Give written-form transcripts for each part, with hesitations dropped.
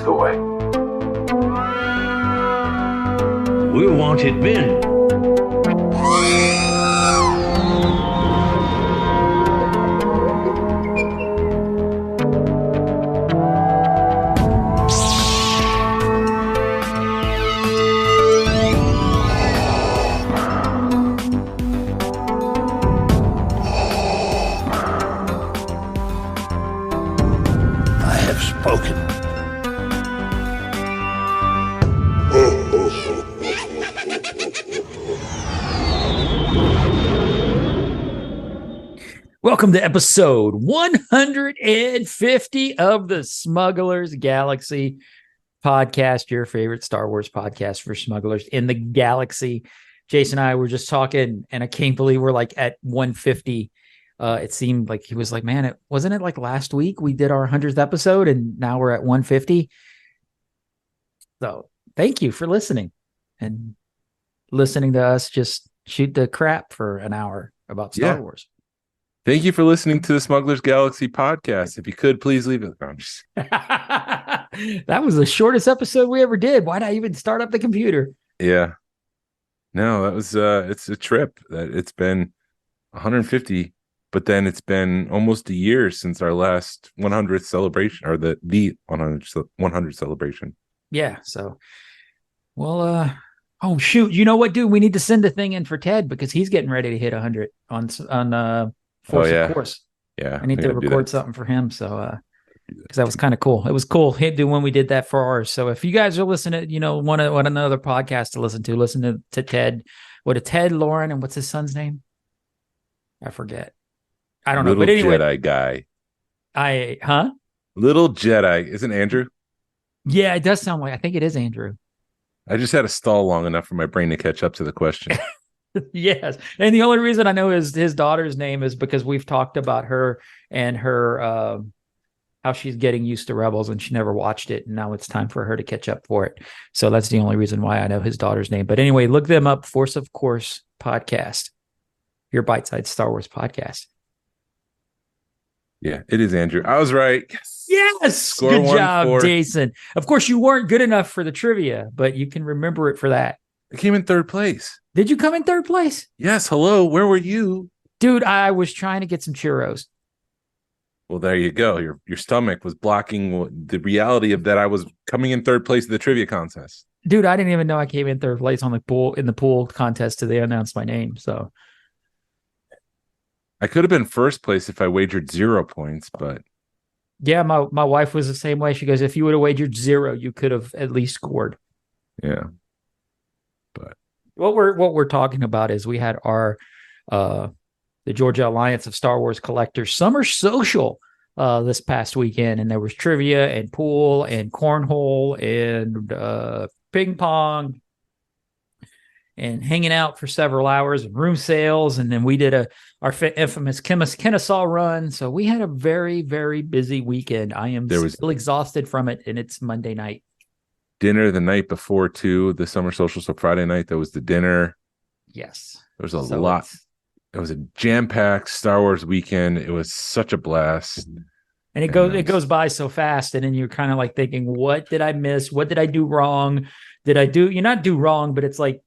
story. We're wanted men. I have spoken. Welcome to episode 150 of the Smugglers Galaxy podcast, your favorite Star Wars podcast for smugglers in the galaxy. Jason and I were just talking, and I can't believe we're like at 150. It seemed like he was like, man, wasn't it like last week we did our 100th episode, and now we're at 150. So thank you for listening and listening to us just shoot the crap for an hour about Star Wars. Thank you for listening to the Smugglers Galaxy podcast. If you could, please leave it. That was the shortest episode we ever did. Why'd I even start up the computer? Yeah. No, that was it's a trip. It's been 150, but then it's been almost a year since our last 100th celebration, or the 100th celebration. Yeah. So, well, oh shoot, you know what, dude? We need to send a thing in for Ted because he's getting ready to hit 100 on Force of Course. Yeah, I need to record something for him. So, because that was kind of cool. It was cool when we did that for ours. So, if you guys are listening, want another podcast to listen to Ted. What a Ted, Lauren, and what's his son's name? I forget. I don't know. But anyway, Jedi guy. Little Jedi. Isn't Andrew? Yeah, it does sound like. I think it is Andrew. I just had to stall long enough for my brain to catch up to the question. Yes. And the only reason I know his daughter's name is because we've talked about her and her how she's getting used to Rebels, and she never watched it, and now it's time for her to catch up for it. So that's the only reason why I know his daughter's name. But anyway, look them up. Force of Course podcast, your bite-sized Star Wars podcast. Yeah, it is Andrew. I was right. Yes. Good job, Jason. Of course, you weren't good enough for the trivia, but you can remember it for that. I came in third place. Did you come in third place? Yes. Hello. Where were you? Dude, I was trying to get some churros. Well, there you go. Your stomach was blocking the reality of that I was coming in third place at the trivia contest. Dude, I didn't even know I came in third place in the pool contest till they announced my name. So I could have been first place if I wagered 0 points, but yeah, my wife was the same way. She goes, if you would have wagered 0, you could have at least scored. Yeah. But what we're talking about is we had our the Georgia Alliance of Star Wars Collectors Summer Social this past weekend, and there was trivia and pool and cornhole and ping pong and hanging out for several hours and room sales, and then we did our infamous Kennesaw Run. So we had a very, very busy weekend. I am still exhausted from it, and it's Monday night. Dinner the night before too, the summer social. So Friday night, there was the dinner. Yes. There was a lot. It was a jam-packed Star Wars weekend. It was such a blast. And it goes by so fast. And then you're kind of like thinking, what did I miss? What did I do wrong? You're not do wrong, but it's like,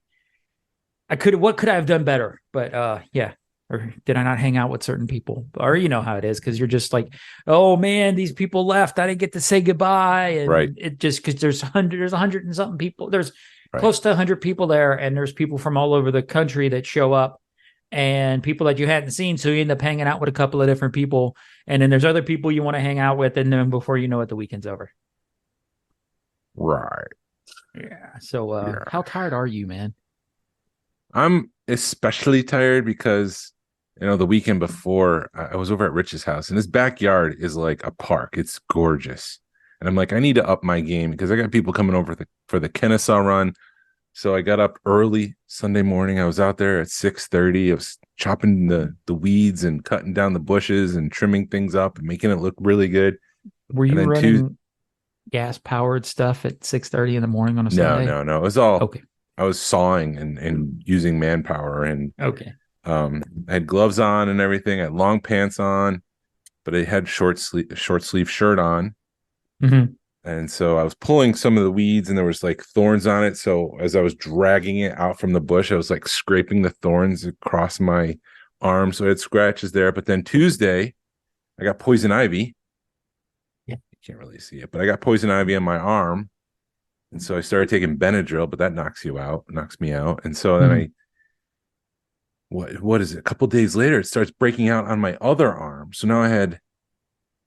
what could I have done better? But yeah. Or did I not hang out with certain people? Or you know how it is, because you're just like, oh man, these people left. I didn't get to say goodbye. And right. It just because there's 100 and something people. There's close to 100 people there, and there's people from all over the country that show up, and people that you hadn't seen. So you end up hanging out with a couple of different people, and then there's other people you want to hang out with, and then before you know it, the weekend's over. Right. Yeah. So how tired are you, man? I'm especially tired because the weekend before I was over at Rich's house, and his backyard is like a park. It's gorgeous. And I'm like, I need to up my game because I got people coming over for the Kennesaw Run. So I got up early Sunday morning. I was out there at 6:30. I was chopping the weeds and cutting down the bushes and trimming things up and making it look really good. Were you running gas-powered stuff at 6:30 in the morning on a Sunday? No. It was all okay. I was sawing and using manpower, and okay. I had gloves on and everything. I had long pants on, but I had short sleeve shirt on. Mm-hmm. And so I was pulling some of the weeds and there was like thorns on it. So as I was dragging it out from the bush, I was like scraping the thorns across my arm. So I had scratches there. But then Tuesday, I got poison ivy. Yeah. You can't really see it, but I got poison ivy on my arm. And so I started taking Benadryl, but that knocks me out. And so then what is it? A couple days later, it starts breaking out on my other arm. So now I had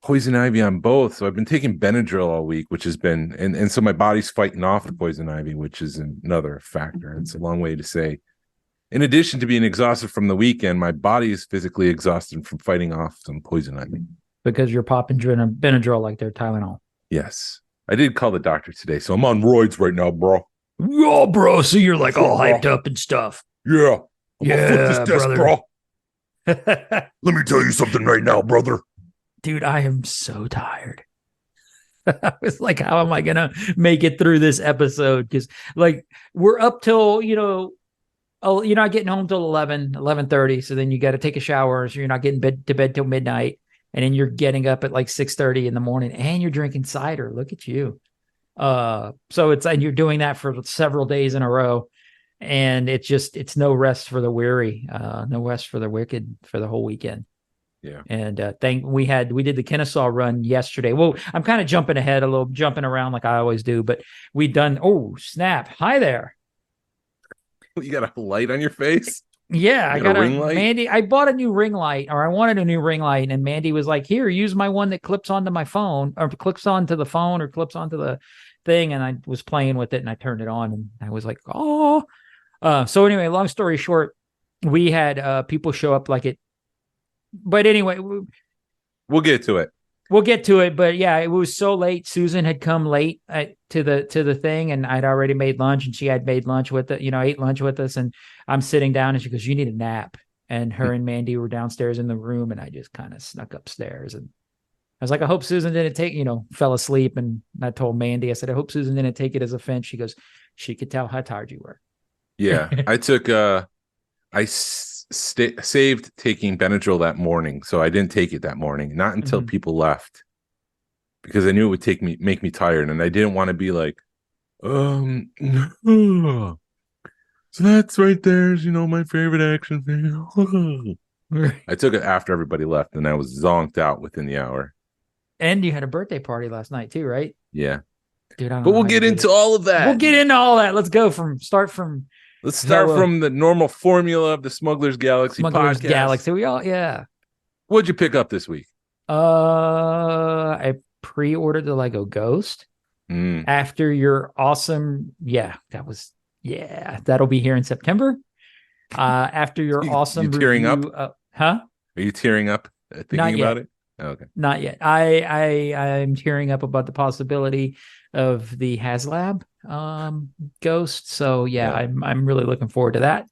poison ivy on both. So I've been taking Benadryl all week, which has been, and so my body's fighting off the poison ivy, which is another factor. It's a long way to say, in addition to being exhausted from the weekend, my body is physically exhausted from fighting off some poison ivy. Because you're popping Benadryl like they're Tylenol. Yes. I did call the doctor today, so I'm on roids right now, bro. Oh, bro. So you're like all hyped up and stuff. Yeah. I'm Yeah, gonna flip this desk, brother. bro. Let me tell you something right now, brother. Dude, I am so tired. I was like, how am I going to make it through this episode? Because like we're up till, you're not getting home till 11:30. So then you got to take a shower. So you're not getting to bed till midnight. And then you're getting up at like 6:30 in the morning and you're drinking cider. Look at you. And you're doing that for several days in a row. And it's no rest for the weary, no rest for the wicked for the whole weekend. Yeah. And we did the Kennesaw Run yesterday. Well, I'm kind of jumping ahead a little, jumping around like I always do, but oh, snap. Hi there. You got a light on your face? Yeah, I got a ring light? Mandy, I bought a new ring light, or I wanted a new ring light, and Mandy was like, here, use my one that clips onto my phone, or clips onto the phone, or clips onto the thing, and I was playing with it, and I turned it on, and I was like, oh. So anyway, long story short, we had people show up like it. But anyway, we'll get to it. We'll get to it, but yeah, it was so late. Susan had come late to the thing, and I'd already made lunch, and she had made lunch with it, ate lunch with us, and I'm sitting down, and she goes, "You need a nap." And her and Mandy were downstairs in the room, and I just kind of snuck upstairs, and I was like, "I hope Susan didn't fell asleep." And I told Mandy, I said, "I hope Susan didn't take it as offense." She goes, "She could tell how tired you were." Yeah, I took saved taking Benadryl that morning, so I didn't take it that morning, not until people left, because I knew it would make me tired, and I didn't want to be like, so that's right there's my favorite action film. I took it after everybody left, and I was zonked out within the hour. And you had a birthday party last night too, right? Yeah, dude. But we'll get into all of that. We'll get into all that. Let's start from the normal formula of the Smuggler's Galaxy podcast. Galaxy. What'd you pick up this week? I pre-ordered the Lego Ghost after your awesome. That'll be here in September. After your awesome you tearing review, up? Huh? Are you tearing up thinking about it? Oh, okay. Not yet. I'm tearing up about the possibility of the HasLab Ghost. So yeah, I'm really looking forward to that.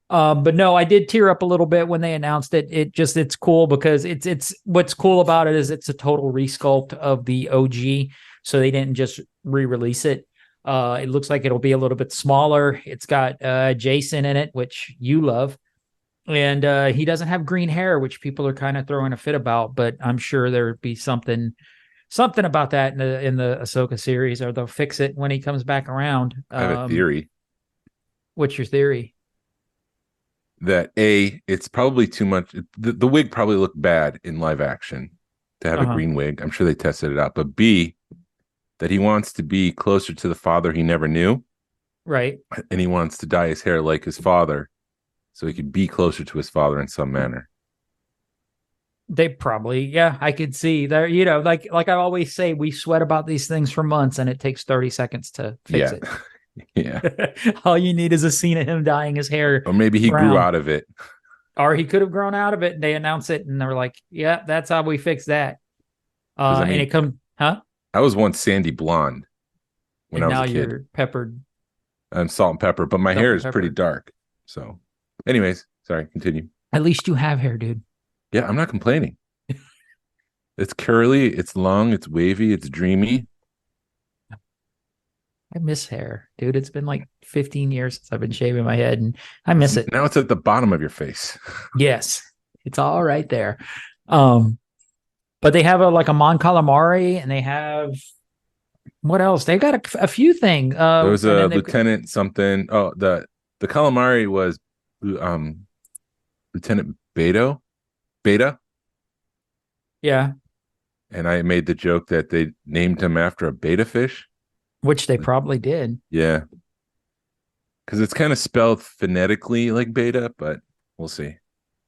But no, I did tear up a little bit when they announced it. It's cool because it's what's cool about it is it's a total resculpt of the OG. So they didn't just re-release it. It looks like it'll be a little bit smaller. It's got Jason in it, which you love. And he doesn't have green hair, which people are kind of throwing a fit about, but I'm sure there would be something about that in the Ahsoka series, or they'll fix it when he comes back around. I have a theory. What's your theory? That it's probably too much. The wig probably looked bad in live action to have a green wig. I'm sure they tested it out. But B, that he wants to be closer to the father he never knew. Right. And he wants to dye his hair like his father, so he could be closer to his father in some manner. They probably, I could see there, like I always say, we sweat about these things for months and it takes 30 seconds to fix it. Yeah. All you need is a scene of him dyeing his hair. Or maybe he grew out of it. Or he could have grown out of it and they announce it and they're like, yeah, that's how we fix that. And it comes, huh? I was once sandy blonde when I was a kid. Now you're peppered. I'm salt and pepper, but my hair is pretty dark. So anyways, sorry, continue. At least you have hair, dude. Yeah, I'm not complaining. It's curly, it's long, it's wavy, it's dreamy. I miss hair, dude. It's been like 15 years since I've been shaving my head, and I miss it. Now it's at the bottom of your face. Yes, it's all right there. But they have a Mon Calamari, and they have What else? They got a few things. There was And a then they've lieutenant something. Oh, the calamari was Lieutenant Beta, yeah, and I made the joke that they named him after a beta fish. which they probably did. Yeah, because it's kind of spelled phonetically like beta, but we'll see.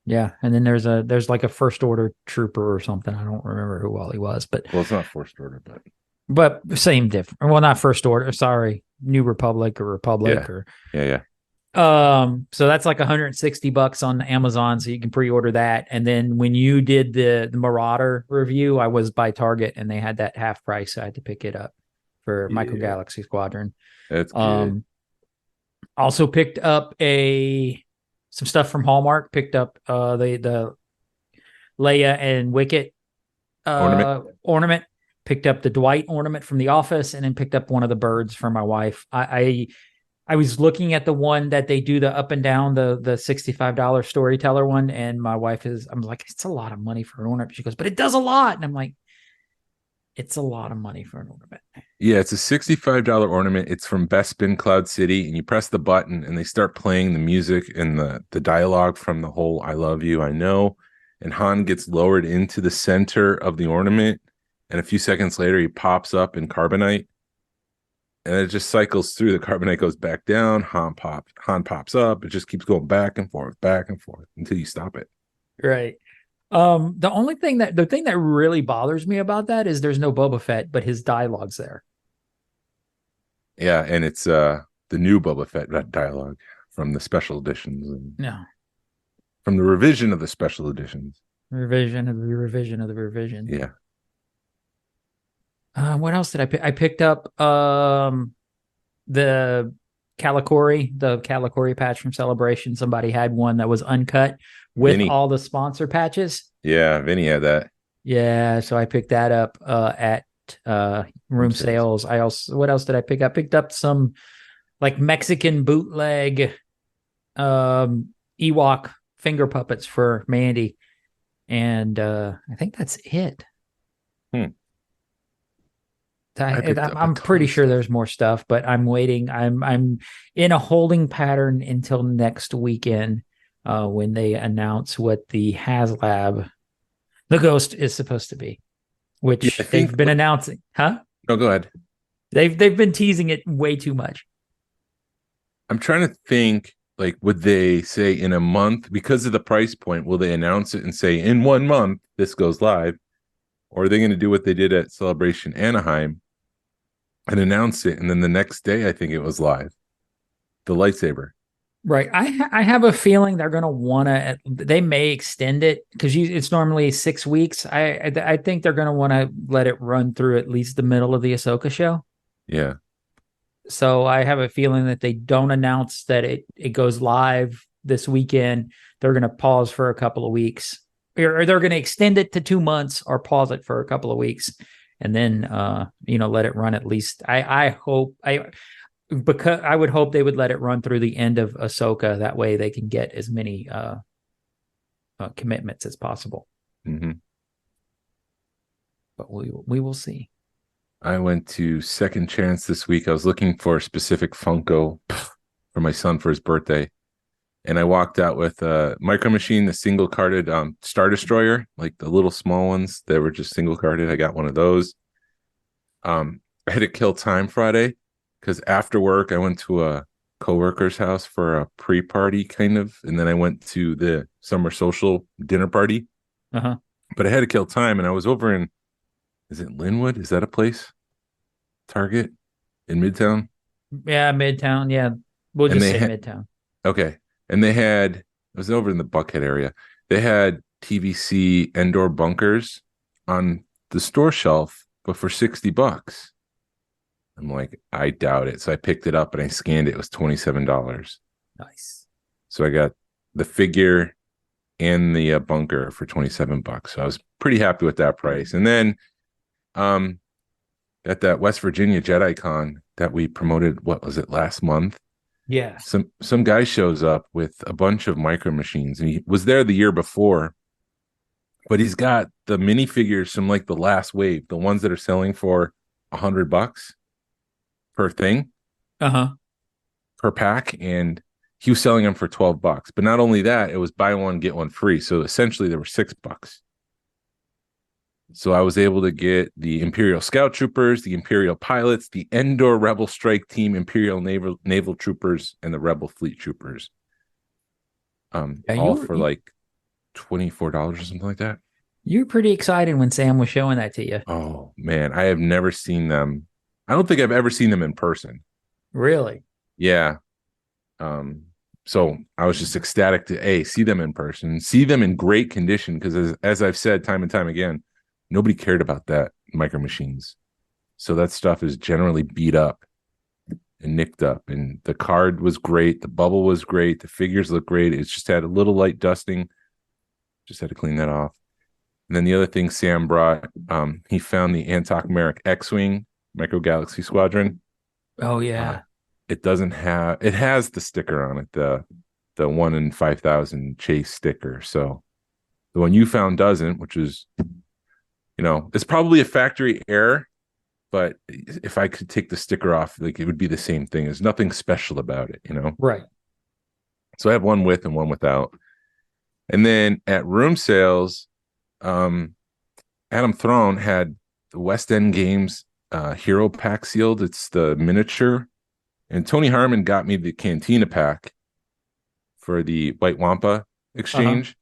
Yeah, and then there's like a first order trooper or something. I don't remember who all he was, but Well, it's not first order, but same different. Well, not first order. Sorry, New Republic or Republic yeah, or yeah. So that's like $160 on Amazon, so you can pre-order that. And then when you did the Marauder review, I was by Target and they had that half price. So I had to pick it up for Micro Galaxy Squadron. That's good. Also picked up some stuff from Hallmark. Picked up the Leia and Wicket ornament. Picked up the Dwight ornament from The Office, and then picked up one of the birds for my wife. I was looking at the one that they do the up and down, the $65 storyteller one, and my wife I'm like, it's a lot of money for an ornament. She goes, but it does a lot. And I'm like, it's a lot of money for an ornament. Yeah, it's a $65 ornament. It's from Bespin Cloud City, and you press the button and they start playing the music and the dialogue from the whole I love you, I know. And Han gets lowered into the center of the ornament, and a few seconds later he pops up in carbonite. And it just cycles through. The carbonite goes back down. Han pops up. It just keeps going back and forth until you stop it. Right. The thing that really bothers me about that is there's no Boba Fett, but his dialogue's there. Yeah, and it's the new Boba Fett dialogue from the special editions and from the revision of the special editions. Revision of the revision of the revision. Yeah. What else did I pick? I picked up the Calicori patch from Celebration. Somebody had one that was uncut with Vinny. all the sponsor patches. Yeah, Vinny had that. Yeah, so I picked that up at room sales. What else did I pick up? Picked up some like Mexican bootleg Ewok finger puppets for Mandy. And I think that's it. I'm pretty sure there's more stuff, but I'm waiting. I'm in a holding pattern until next weekend when they announce what the HasLab, the Ghost, is supposed to be, which they've been announcing. Huh? No, go ahead. They've been teasing it way too much. I'm trying to think, like, would they say in a month, because of the price point, will they announce it and say in 1 month this goes live? Or are they going to do what they did at Celebration Anaheim and announce it, and then the next day I think it was live, the lightsaber? Right. I have a feeling they're going to want to. They may extend it because it's normally 6 weeks. I think they're going to want to let it run through at least the middle of the Ahsoka show. Yeah. So I have a feeling that they don't announce that it goes live this weekend. They're going to pause for a couple of weeks, or they're going to extend it to 2 months, or pause it for a couple of weeks, and then let it run at least. Because I would hope they would let it run through the end of Ahsoka. That way they can get as many commitments as possible. Mm-hmm. But we will see. I went to Second Chance this week. I was looking for a specific Funko for my son for his birthday. And I walked out with a Micro Machine, the single carded Star Destroyer, like the little small ones that were just single carded. I got one of those. I had to kill time Friday because after work, I went to a coworker's house for a pre-party kind of. And then I went to the summer social dinner party. Uh-huh. But I had to kill time. And I was over in, is it Linwood? Is that a place? Target in Midtown? Yeah, Midtown. Yeah. We'll just say Midtown. Okay. And they had, it was over in the Buckhead area. They had TVC Endor bunkers on the store shelf, but for $60. I'm like, I doubt it. So I picked it up and I scanned it. It was $27. Nice. So I got the figure and the bunker for $27. So I was pretty happy with that price. And then at that West Virginia Jedi Con that we promoted, what was it, last month? Yeah. Some guy shows up with a bunch of Micro Machines, and he was there the year before, but he's got the minifigures from like the last wave, the ones that are selling for $100 per thing, Uh-huh. per pack, and he was selling them for $12. But not only that, it was buy one get one free. So essentially, there were $6. So I was able to get the Imperial Scout Troopers, the Imperial Pilots, the Endor Rebel Strike Team, Imperial Naval Troopers, and the Rebel Fleet Troopers. All for like $24 or something like that. You were pretty excited when Sam was showing that to you. Oh man, I have never seen them. I don't think I've ever seen them in person. Really? Yeah. So I was just ecstatic to see them in person, see them in great condition, because as I've said time and time again, nobody cared about that Micro Machines. So that stuff is generally beat up and nicked up. And the card was great, the bubble was great, the figures look great. It's just had a little light dusting. Just had to clean that off. And then the other thing Sam brought, he found the Antok Merrick X-Wing Micro Galaxy Squadron. Oh yeah. It has the sticker on it, the 1 in 5,000 chase sticker. So the one you found doesn't, which is, it's probably a factory error, but if I could take the sticker off, like, it would be the same thing. There's nothing special about it, Right. So I have one with and one without. And then at room sales, Adam Throne had the West End Games Hero Pack sealed. It's the miniature. And Tony Harmon got me the Cantina pack for the White Wampa exchange.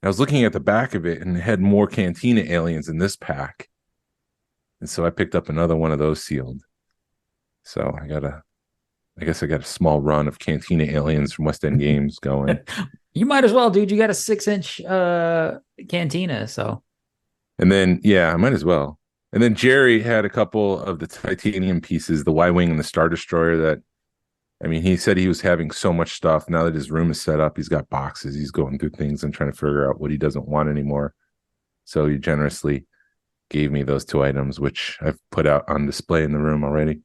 I was looking at the back of it, and it had more Cantina aliens in this pack. And so I picked up another one of those sealed. So I guess I got a small run of Cantina aliens from West End Games going. You might as well, dude. You got a 6-inch Cantina, so. And then, I might as well. And then Jerry had a couple of the titanium pieces, the Y-Wing and the Star Destroyer he said he was having so much stuff. Now that his room is set up, he's got boxes. He's going through things and trying to figure out what he doesn't want anymore. So he generously gave me those 2 items, which I've put out on display in the room already.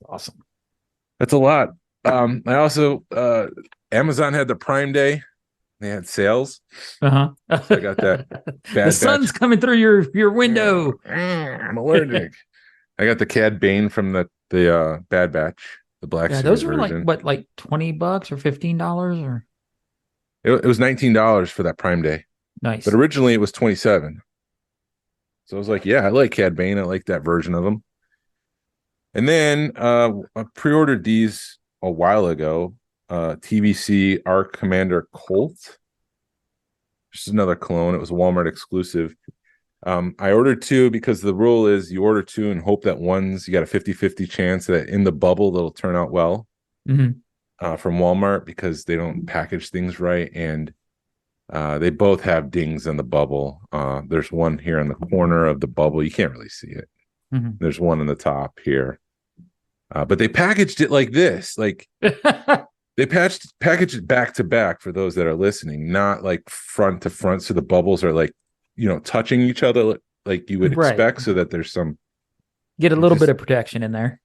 Awesome. That's a lot. I also, Amazon had the Prime Day. They had sales. So I got that. The sun's coming through your window. I'm allergic. I got the Cad Bane from the Bad Batch, the Black Series those were version. like $20 or $15 or? It was $19 for that Prime Day. Nice. But originally it was $27. So I was like, I like Cad Bane. I like that version of him. And then I pre-ordered these a while ago. TVC Arc Commander Colt. Just another clone. It was a Walmart exclusive. I ordered 2 because the rule is you order 2 and hope that you got a 50-50 chance that in the bubble they'll turn out well. From Walmart, because they don't package things right, and they both have dings in the bubble. There's one here in the corner of the bubble. You can't really see it. There's one on the top here. But they packaged it like this. Like they packaged it back to back for those that are listening, not like front to front. So the bubbles are like, touching each other like you would expect, so that there's some. Get a little bit of protection in there.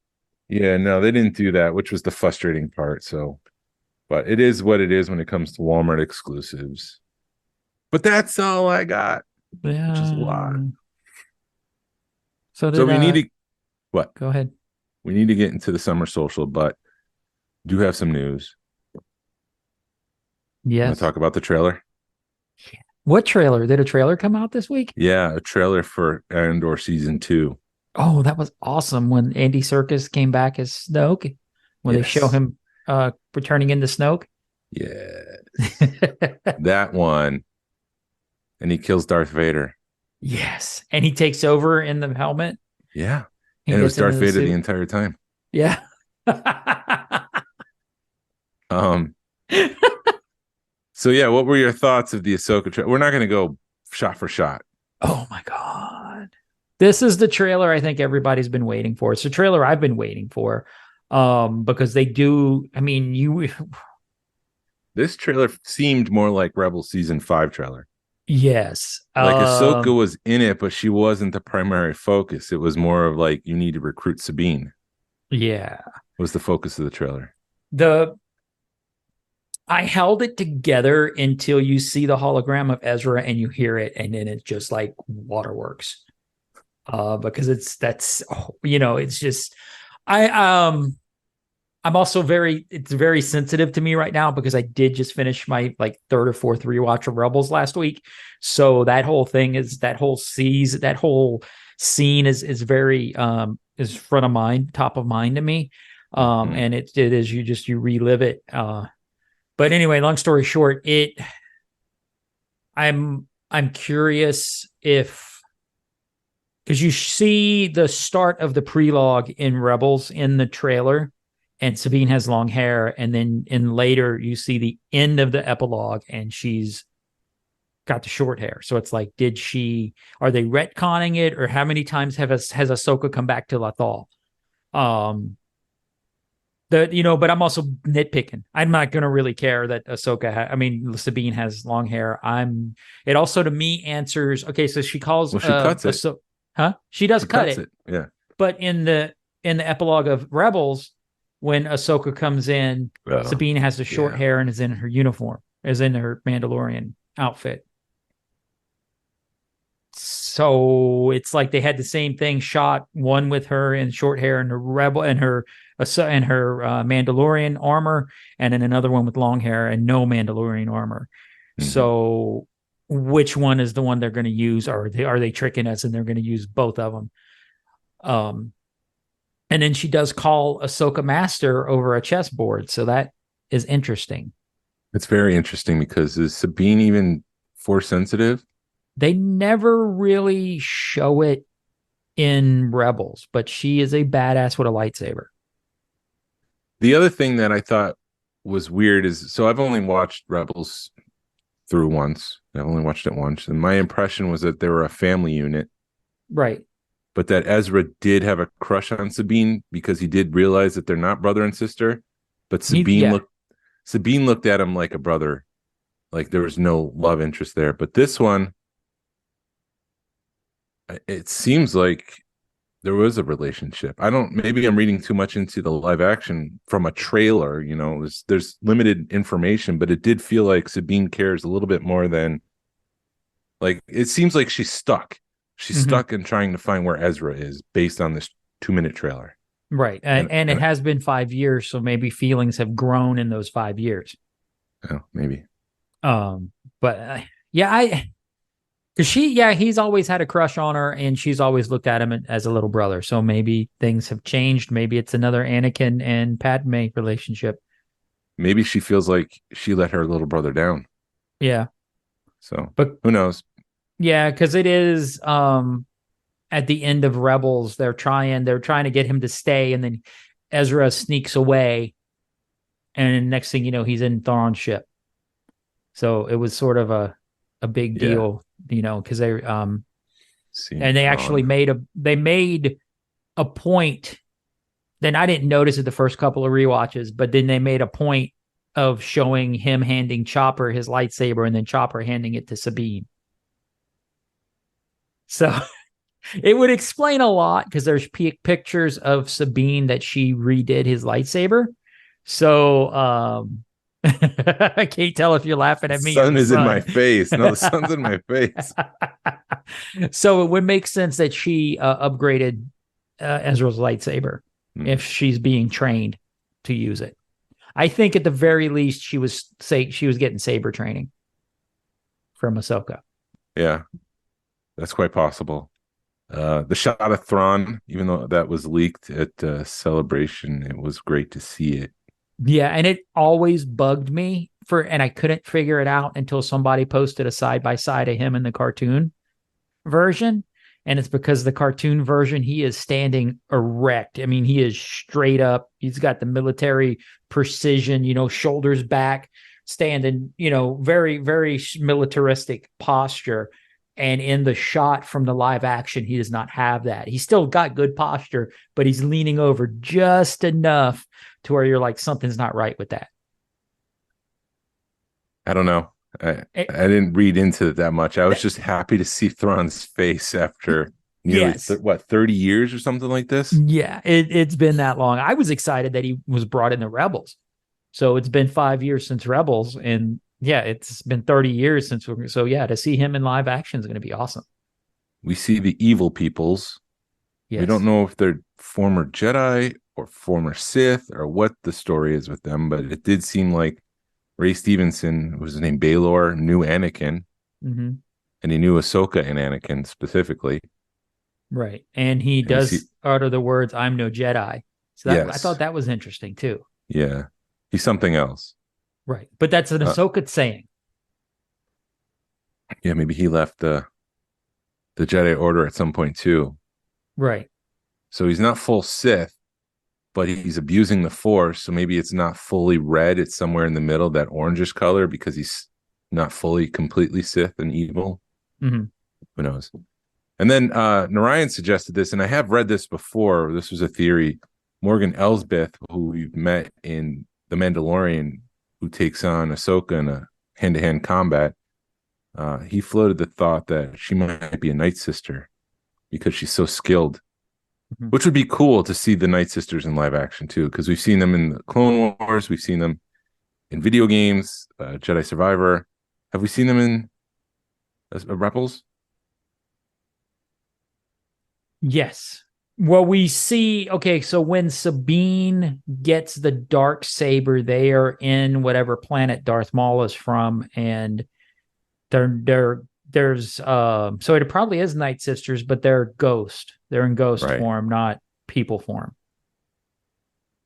Yeah, no, they didn't do that, which was the frustrating part. So, but it is what it is when it comes to Walmart exclusives. But that's all I got. Yeah. Which is a lot. So we need to. What? Go ahead. We need to get into the summer social, but do have some news. Yes. Want to talk about the trailer? What trailer? Did a trailer come out this week? Yeah, a trailer for Andor Season 2. Oh, that was awesome when Andy Serkis came back as Snoke. When they show him returning into Snoke. Yeah. That one. And he kills Darth Vader. Yes. And he takes over in the helmet. Yeah. And it was Darth Vader the entire time. Yeah. So yeah, what were your thoughts of the Ahsoka trailer? We're not going to go shot for shot. Oh my God. This is the trailer I think everybody's been waiting for. It's the trailer I've been waiting for. Because they do, this trailer seemed more like Rebel Season 5 trailer. Yes. Like Ahsoka was in it, but she wasn't the primary focus. It was more of like, you need to recruit Sabine. Yeah. Was the focus of the trailer. I held it together until you see the hologram of Ezra and you hear it, and then it's just like waterworks. because it's just I I'm also it's very sensitive to me right now because I did just finish my like third or fourth rewatch of Rebels last week. So that whole scene is very is front of mind, top of mind to me. And it is you relive it. But anyway, long story short, I'm curious if, because you see the start of the prelogue in Rebels in the trailer, and Sabine has long hair, and then later you see the end of the epilogue and she's got the short hair. So it's like, are they retconning it, or how many times has Ahsoka come back to Lothal? But I'm also nitpicking. I'm not going to really care that Sabine has long hair. It also to me answers, okay, so she calls, she cuts it. She does cut it. Yeah. But in the epilogue of Rebels, when Ahsoka comes in, Sabine has the short hair and is in her uniform, is in her Mandalorian outfit. So it's like they had the same thing shot, one with her in short hair and her Mandalorian armor, and then another one with long hair and no Mandalorian armor. Mm-hmm. So which one is the one they're going to use? Or are they tricking us and they're going to use both of them? And then she does call Ahsoka Master over a chessboard. So that is interesting. It's very interesting because is Sabine even force sensitive? They never really show it in Rebels, but she is a badass with a lightsaber. The other thing that I thought was weird is, so I've only watched Rebels through once. I've only watched it once. And my impression was that they were a family unit. Right. But that Ezra did have a crush on Sabine because he did realize that they're not brother and sister. But Sabine looked at him like a brother. Like there was no love interest there. But this one, it seems like there was a relationship. Maybe I'm reading too much into the live action from a trailer. There's limited information, but it did feel like Sabine cares a little bit more than, like, it seems like she's stuck. She's stuck in trying to find where Ezra is based on this 2-minute trailer. Right. And it has been 5 years. So maybe feelings have grown in those 5 years. Oh, maybe. But because he's always had a crush on her and she's always looked at him as a little brother. So maybe things have changed. Maybe it's another Anakin and Padme relationship. Maybe she feels like she let her little brother down. Yeah. So, but who knows? Yeah, because it is at the end of Rebels, they're trying to get him to stay, and then Ezra sneaks away, and next thing you know, he's in Thrawn's ship. So it was sort of a big deal, because they and they actually made a point. Then I didn't notice it the first couple of rewatches, but then they made a point of showing him handing Chopper his lightsaber and then Chopper handing it to Sabine. So it would explain a lot because there's pictures of Sabine that she redid his lightsaber. So I can't tell if you're laughing at me. The sun is in my face. No, the sun's in my face. So it would make sense that she upgraded Ezra's lightsaber if she's being trained to use it. I think at the very least she was getting saber training from Ahsoka. Yeah. That's quite possible. The shot of Thrawn, even though that was leaked at Celebration, it was great to see it. Yeah, and it always bugged me and I couldn't figure it out until somebody posted a side-by-side of him in the cartoon version. And it's because the cartoon version, he is standing erect. I mean, he is straight up. He's got the military precision, shoulders back, standing, very, very militaristic posture. And in the shot from the live action, he does not have that. He's still got good posture, but he's leaning over just enough to where you're like, something's not right with that. I don't know. I didn't read into it that much. I was just happy to see Thrawn's face after nearly 30 years or something like this. Yeah, it's been that long. I was excited that he was brought in the Rebels. So it's been 5 years since Rebels, and yeah, it's been 30 years since. So yeah, to see him in live action is going to be awesome. We see the evil peoples. Yes. We don't know if they're former Jedi or former Sith or what the story is with them, but it did seem like Ray Stevenson, who was his name Baylor, knew Anakin, Mm-hmm. and he knew Ahsoka and Anakin specifically. Right. And he And we does see, utter the words, "I'm no Jedi." So that I yes, thought that was interesting too. yeah, he's something else. Right. But that's an Ahsoka saying. Yeah, maybe he left the Jedi Order at some point too. Right. So he's not full Sith, but he's abusing the Force. So maybe it's not fully red. It's somewhere in the middle, that orangish color, because he's not fully, completely Sith and evil. Mm-hmm. Who knows? And then Narayan suggested this, and I have read this before. This was a theory. Morgan Elsbeth, who we've met in The Mandalorian, who takes on Ahsoka in a hand-to-hand combat, he floated the thought that she might be a Night Sister because she's so skilled. Mm-hmm. Which would be cool to see the Night Sisters in live action too, because we've seen them in the Clone Wars, we've seen them in video games, Jedi Survivor. Have we seen them in Rebels? Yes. Well, we see, okay, so when Sabine gets the dark saber, they are in whatever planet Darth Maul is from, and there's so it probably is Night Sisters, but they're ghost. They're in ghost Right. form, not people form.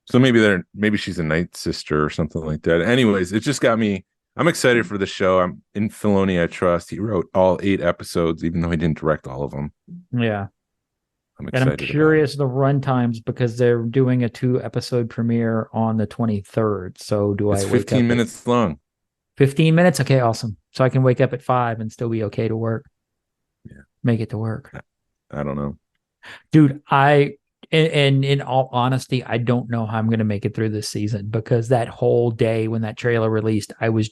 So maybe she's a Night Sister or something like that. Anyways, it just got me. I'm excited for the show. I'm in Filoni, I trust. He wrote all 8 episodes, even though he didn't direct all of them. Yeah. I'm And I'm excited. curious the run times because they're doing a 2-episode premiere on the 23rd. So It's 15 minutes long. 15 minutes? Okay, awesome. So I can wake up at 5 and still be okay to work. Yeah. Make it to work. I don't know. Dude, and in all honesty, I don't know how I'm going to make it through this season, because that whole day when that trailer released, I was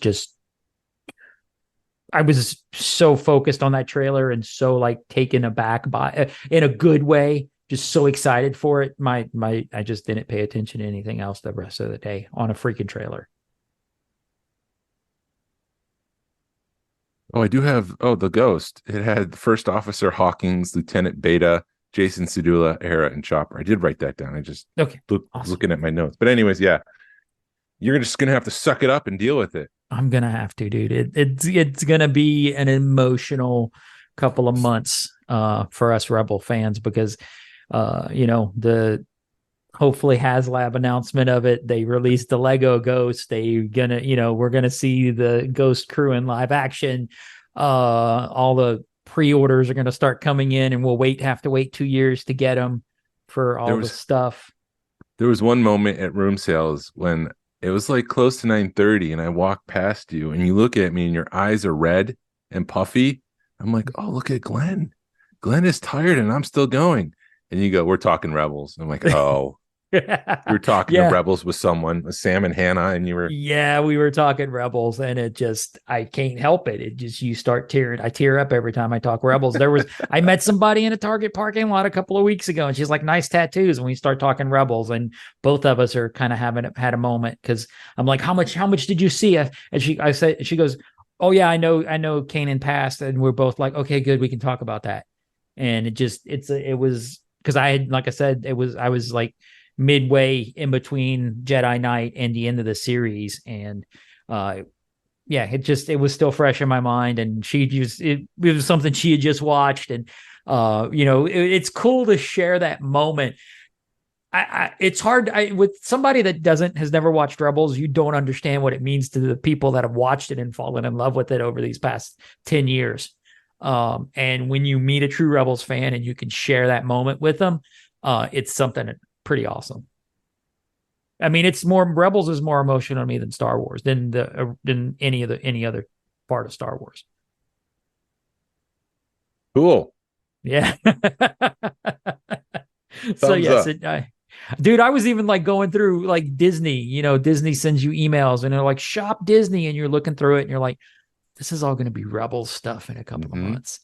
so focused on that trailer and so like taken aback by, in a good way, just so excited for it. I just didn't pay attention to anything else the rest of the day on a freaking trailer. Oh, I do have. Oh, the Ghost. It had First Officer Hawkins, Lieutenant Beta, Jason Sedula, Hera, and Chopper. I did write that down. I just Awesome. looking at my notes. But anyways, yeah, you're just gonna have to suck it up and deal with it. I'm gonna have to, dude. It's gonna be an emotional couple of months for us Rebel fans, because the hopefully HasLab announcement of it. They released the Lego Ghost. We're gonna see the Ghost crew in live action. All the pre-orders are gonna start coming in, and we'll have to wait 2 years to get them for all the stuff. There was one moment at room sales when it was like close to 9:30, and I walked past you, and you look at me, and your eyes are red and puffy. I'm like, oh, look at Glenn. Glenn is tired, and I'm still going. And you go, we're talking Rebels. I'm like, oh. You were talking to Rebels with someone, Sam and Hannah, and you were... Yeah, we were talking Rebels, and I can't help it. It just, you start tearing. I tear up every time I talk Rebels. I met somebody in a Target parking lot a couple of weeks ago, and she's like, nice tattoos. And we start talking Rebels, and both of us are kind of had a moment, because I'm like, how much did you see? And she goes, oh yeah, I know Kanan passed. And we're both like, okay, good. We can talk about that. And it was, because I was like midway in between Jedi Knight and the end of the series, and it was still fresh in my mind, and it was something she had just watched, and it's cool to share that moment. It's hard with somebody that has never watched Rebels. You don't understand what it means to the people that have watched it and fallen in love with it over these past 10 years. And when you meet a true Rebels fan and you can share that moment with them, it's something pretty awesome. I mean, Rebels is more emotional to me than Star Wars, than any other part of Star Wars. Cool. Yeah. So yes, dude, I was even like going through like Disney. Disney sends you emails and they're like, shop Disney, and you're looking through it and you're like, this is all going to be Rebels stuff in a couple of months.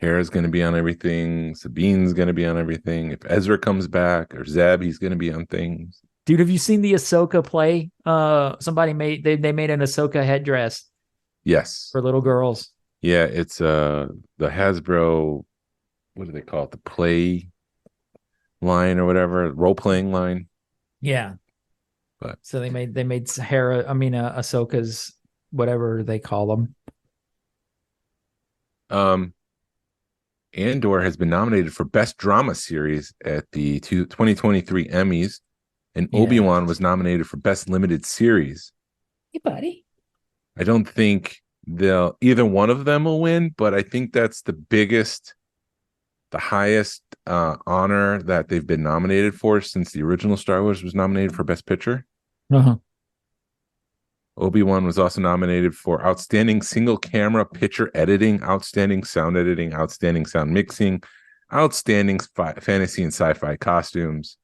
Hera's going to be on everything. Sabine's going to be on everything. If Ezra comes back, or Zeb, he's going to be on things. Dude, have you seen the Ahsoka play? Somebody made an Ahsoka headdress. Yes. For little girls. Yeah, it's the Hasbro what do they call it? The play line or whatever, role playing line. Yeah. But So they made Ahsoka's whatever they call them. Andor has been nominated for Best Drama Series at the 2023 Emmys, and Yeah. Obi-Wan was nominated for Best Limited Series. Hey, buddy. I don't think either one of them will win, but I think that's the highest honor that they've been nominated for since the original Star Wars was nominated for Best Picture. Uh-huh. Obi-Wan was also nominated for Outstanding Single Camera Picture Editing, Outstanding Sound Editing, Outstanding Sound Mixing, Outstanding Fantasy and Sci-Fi Costumes.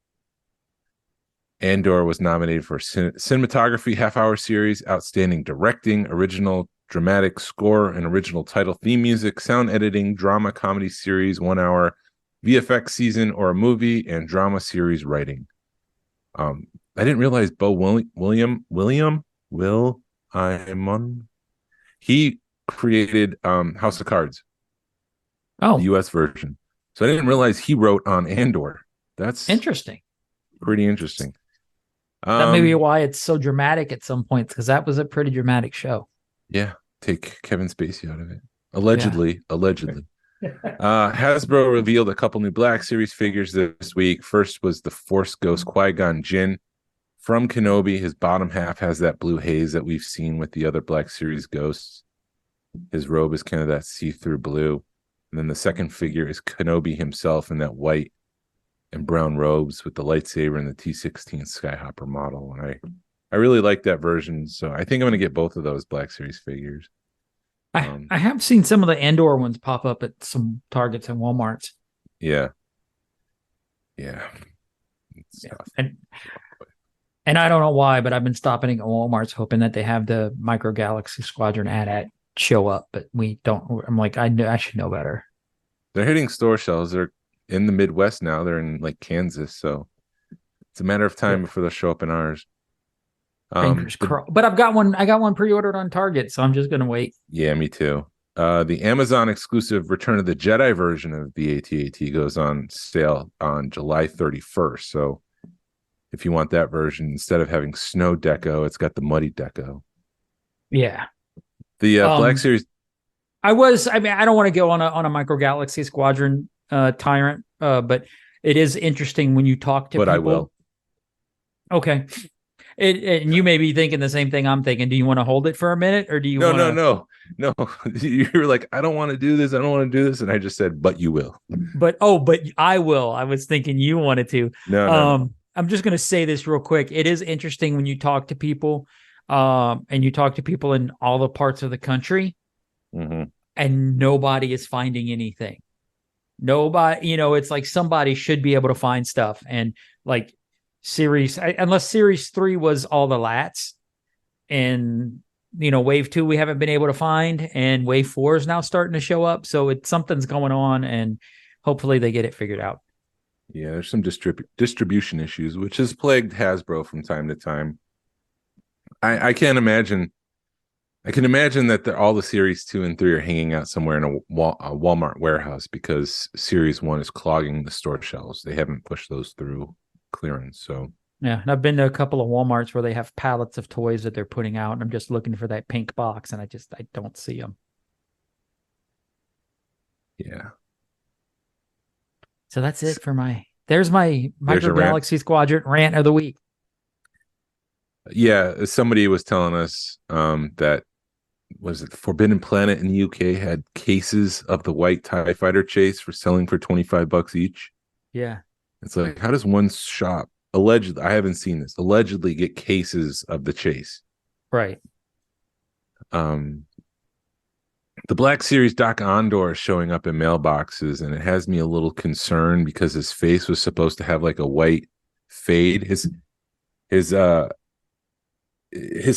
Andor was nominated for Cinematography Half-Hour Series, Outstanding Directing, Original Dramatic Score and Original Title Theme Music, Sound Editing, Drama Comedy Series, 1 hour, VFX Season or a Movie, and Drama Series Writing. I didn't realize Will Imon, he created House of Cards, the US version. So I didn't realize he wrote on Andor. That's interesting. Pretty interesting. That may be why it's so dramatic at some points, because that was a pretty dramatic show. Yeah, take Kevin Spacey out of it. Allegedly. Hasbro revealed a couple new Black Series figures this week. First was the Force Ghost Qui-Gon Jinn from Kenobi. His bottom half has that blue haze that we've seen with the other Black Series ghosts. His robe is kind of that see-through blue. And then the second figure is Kenobi himself in that white and brown robes with the lightsaber and the T-16 Skyhopper model. And I really like that version. So I think I'm going to get both of those Black Series figures. I have seen some of the Andor ones pop up at some Targets and Walmarts. Yeah. And I don't know why, but I've been stopping at Walmart's hoping that they have the Micro Galaxy Squadron AT-AT show up, but we don't. I'm like, I should know better. They're hitting store shelves. They're in the Midwest now. They're in like Kansas, so it's a matter of time before they'll show up in ours. Fingers crossed. But I got one pre-ordered on Target, so I'm just gonna wait. Yeah, me too. The Amazon exclusive Return of the Jedi version of the AT-AT goes on sale on July 31st. So if you want that version, instead of having snow deco, it's got the muddy deco. Yeah. The Black Series. I don't want to go on a Micro Galaxy Squadron tyrant, but it is interesting when you talk to people. I will. Okay. And you may be thinking the same thing I'm thinking. Do you want to hold it for a minute, or do you want to... No. You're like, I don't want to do this. And I just said, but you will. But I will. I was thinking you wanted to. No. I'm just going to say this real quick. It is interesting when you talk to people, and you talk to people in all the parts of the country, and nobody is finding anything. Nobody, it's like somebody should be able to find stuff. And like unless Series 3 was all the lats, and Wave 2 we haven't been able to find, and Wave 4 is now starting to show up. So something's going on, and hopefully they get it figured out. Yeah, there's some distribution issues, which has plagued Hasbro from time to time. I can imagine that all the Series 2 and 3 are hanging out somewhere in a Walmart warehouse because Series 1 is clogging the store shelves. They haven't pushed those through clearance. So yeah, and I've been to a couple of Walmarts where they have pallets of toys that they're putting out, and I'm just looking for that pink box, and I don't see them. Yeah. So that's it for there's my Micro Galaxy Squadron rant of the week. Yeah, somebody was telling us that Forbidden Planet in the UK had cases of the white TIE fighter chase for selling for $25 each. Yeah. It's like, how does one shop allegedly, I haven't seen this, allegedly get cases of the chase? Right. The Black Series Doc Ondor is showing up in mailboxes, and it has me a little concerned because his face was supposed to have like a white fade. His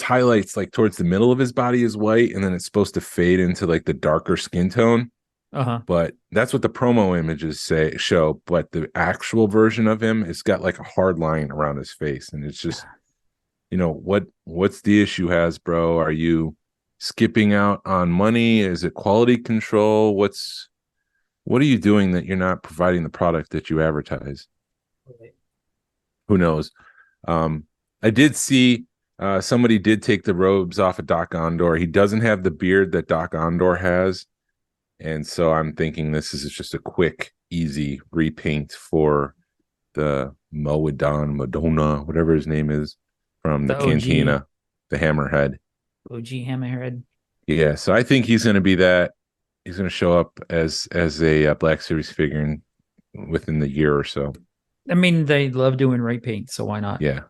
highlights, like towards the middle of his body, is white, and then it's supposed to fade into like the darker skin tone. But that's what the promo images show. But the actual version of him, it's got like a hard line around his face, and it's just, what's the issue, Hasbro? Are you skipping out on money? Is it quality control? What's what are you doing that you're not providing the product that you advertise? Who knows? I did see somebody did take the robes off of Doc Ondor. He doesn't have the beard that Doc Ondor has. And so I'm thinking this is just a quick, easy repaint for the Madonna, whatever his name is, from the Cantina, the Hammerhead. OG Hammerhead. Yeah, so I think he's going to be that. He's going to show up as a Black Series figure within the year or so. I mean, they love doing repaint, so why not? Yeah.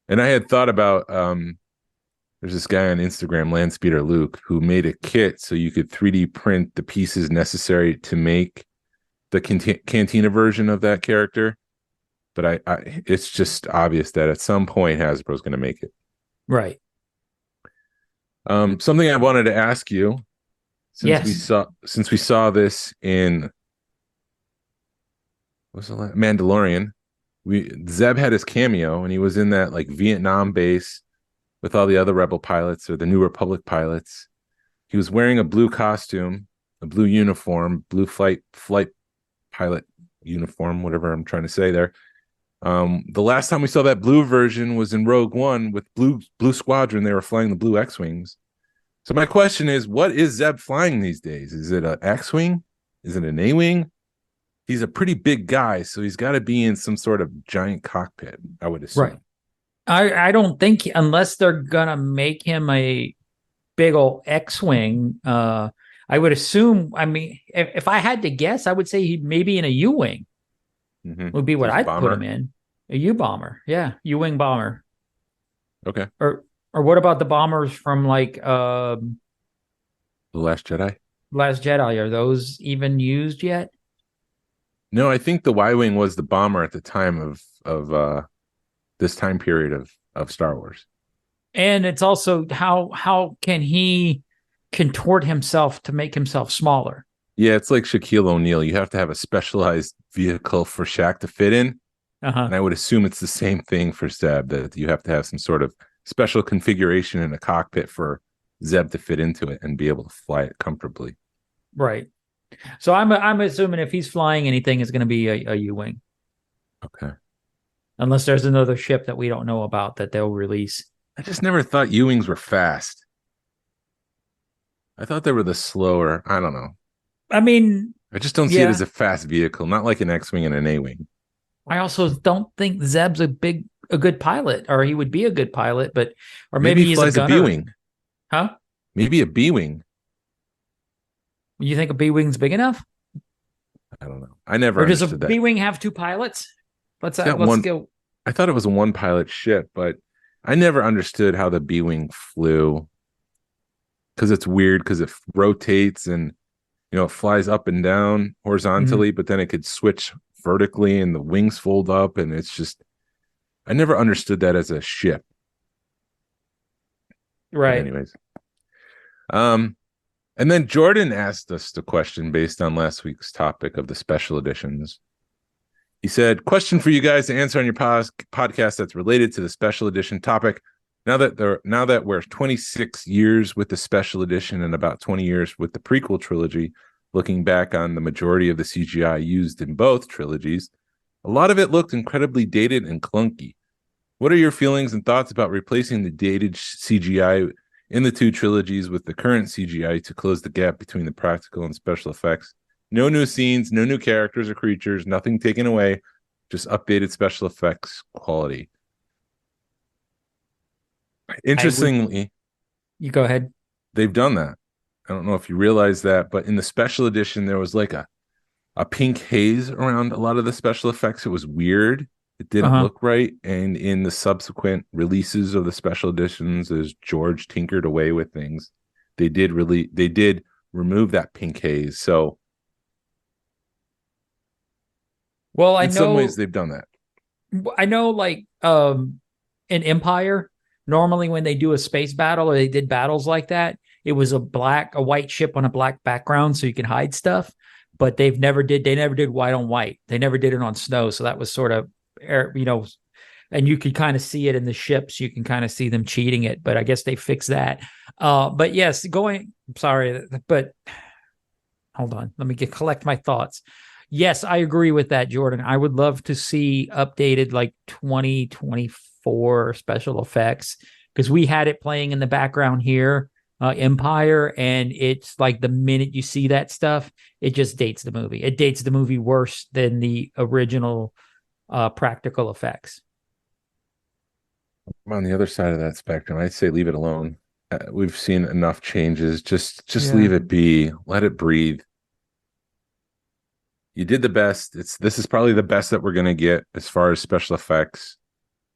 And I had thought about there's this guy on Instagram, Landspeeder Luke, who made a kit so you could 3D print the pieces necessary to make the Cantina version of that character. But I it's just obvious that at some point Hasbro's going to make it. Right. Something I wanted to ask you, since we saw this in what's the last Mandalorian, Zeb had his cameo and he was in that like Vietnam base with all the other Rebel pilots or the New Republic pilots. He was wearing a blue costume, a blue uniform, blue flight pilot uniform, whatever I'm trying to say there. The last time we saw that blue version was in Rogue One with Blue Squadron. They were flying the blue X-Wings. So my question is, what is Zeb flying these days? Is it an X-Wing? Is it an A-Wing? He's a pretty big guy, so he's got to be in some sort of giant cockpit, I would assume. Right. I don't think, unless they're going to make him a big old X-Wing, I would assume, I mean, if I had to guess, I would say he'd maybe in a U-Wing. Would be what I'd put him in. A U-bomber. Yeah, U-Wing bomber. Okay. Or what about the bombers from like The Last Jedi? Last Jedi, are those even used yet? No, I think the Y-Wing was the bomber at the time of this time period of Star Wars. And it's also how can he contort himself to make himself smaller? Yeah, it's like Shaquille O'Neal. You have to have a specialized vehicle for Shaq to fit in. And I would assume it's the same thing for Zeb, that you have to have some sort of special configuration in a cockpit for Zeb to fit into it and be able to fly it comfortably. Right. So I'm assuming if he's flying anything, it's going to be a U-Wing. Okay. Unless there's another ship that we don't know about that they'll release. I just never thought U-Wings were fast. I thought they were the slower. I don't know. I mean, I just don't see it as a fast vehicle, not like an X-Wing and an A-Wing. I also don't think Zeb's a good pilot, or he would be a good pilot, or maybe he's flies a gunner. B-Wing. Huh? Maybe a B-Wing. You think a B-Wing's big enough? I don't know. I never Or does a understood that. B-Wing have two pilots? Let's go. I thought it was a one pilot ship, but I never understood how the B-Wing flew. Because it's weird, because it rotates and it flies up and down horizontally, but then it could switch vertically and the wings fold up, and it's just, I never understood that as a ship. Right. But anyways. And then Jordan asked us the question based on last week's topic of the special editions. He said, question for you guys to answer on your podcast that's related to the special edition topic. Now that we're 26 years with the special edition and about 20 years with the prequel trilogy, looking back on the majority of the CGI used in both trilogies, a lot of it looked incredibly dated and clunky. What are your feelings and thoughts about replacing the dated CGI in the two trilogies with the current CGI to close the gap between the practical and special effects? No new scenes, no new characters or creatures, nothing taken away, just updated special effects quality. Interestingly, you go ahead. They've done that. I don't know if you realize that, but in the special edition, there was like a pink haze around a lot of the special effects. It was weird. It didn't look right. And in the subsequent releases of the special editions, as George tinkered away with things, they did remove that pink haze. So, well, in some ways they've done that. I know, like in Empire, normally when they do a space battle or they did battles like that, it was a white ship on a black background so you can hide stuff. But they never did white on white. They never did it on snow. So that was sort of, and you could kind of see it in the ships. You can kind of see them cheating it, but I guess they fixed that. But yes, sorry, but hold on. Let me collect my thoughts. Yes, I agree with that, Jordan. I would love to see updated like 2024 special effects because we had it playing in the background here, Empire, and it's like the minute you see that stuff, it just dates the movie. It dates the movie worse than the original practical effects. I'm on the other side of that spectrum. I'd say leave it alone. We've seen enough changes. Just Yeah. leave it be. Let it breathe. You did the best. This is probably the best that we're going to get as far as special effects.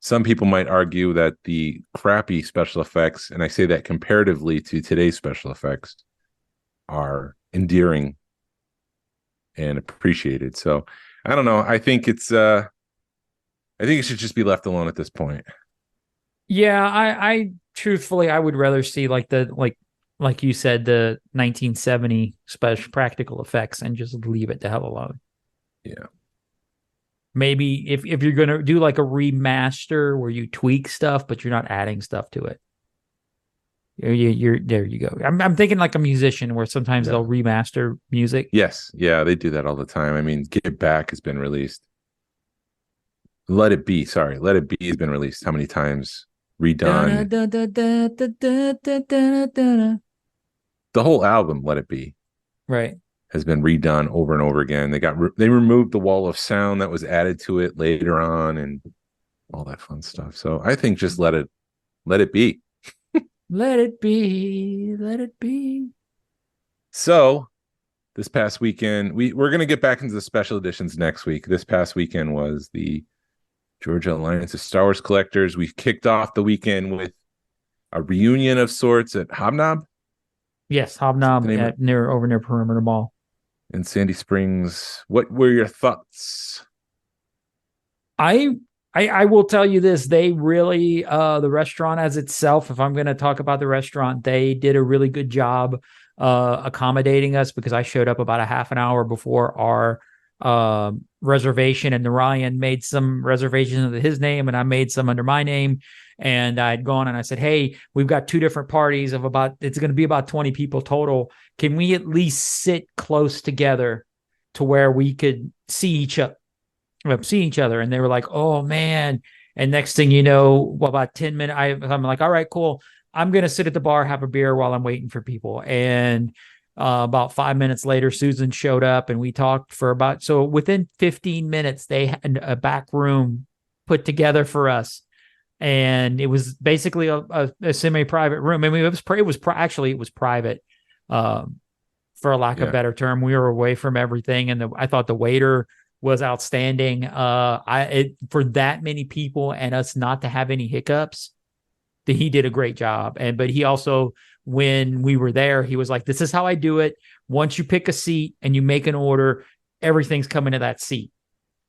Some people might argue that the crappy special effects, and I say that comparatively to today's special effects, are endearing and appreciated. So I don't know. I think it should just be left alone at this point. Yeah, I truthfully I would rather see like you said, the 1970 special practical effects and just leave it the hell alone. Yeah. Maybe if you're gonna do like a remaster where you tweak stuff, but you're not adding stuff to it. You're there you go. I'm thinking like a musician where sometimes they'll remaster music. Yes. Yeah, they do that all the time. I mean, Get Back has been released. Let It Be has been released how many times? Redone. The whole album, Let It Be, right, has been redone over and over again. They removed the wall of sound that was added to it later on and all that fun stuff. So I think just let it be. let it be, let it be. So this past weekend, we're going to get back into the special editions next week. This past weekend was the Georgia Alliance of Star Wars Collectors. We kicked off the weekend with a reunion of sorts at Hobnob. Yes, Hobnob over near Perimeter Mall in Sandy Springs. What were your thoughts? I will tell you this. They really, the restaurant as itself, if I'm going to talk about the restaurant, they did a really good job accommodating us because I showed up about a half an hour before our reservation, and Narayan made some reservations under his name and I made some under my name. And I'd gone and I said, hey, we've got two different parties of it's going to be about 20 people total. Can we at least sit close together to where we could see each other? And they were like, oh man. And next thing you know, about 10 minutes, I'm like, all right, cool. I'm going to sit at the bar, have a beer while I'm waiting for people. And about 5 minutes later, Susan showed up and we talked so within 15 minutes, they had a back room put together for us. And it was basically a semi-private room. I mean, it was private, for a lack of a better term. We were away from everything. And I thought the waiter was outstanding. For that many people and us not to have any hiccups, he did a great job. But he also, when we were there, he was like, this is how I do it. Once you pick a seat and you make an order, everything's coming to that seat.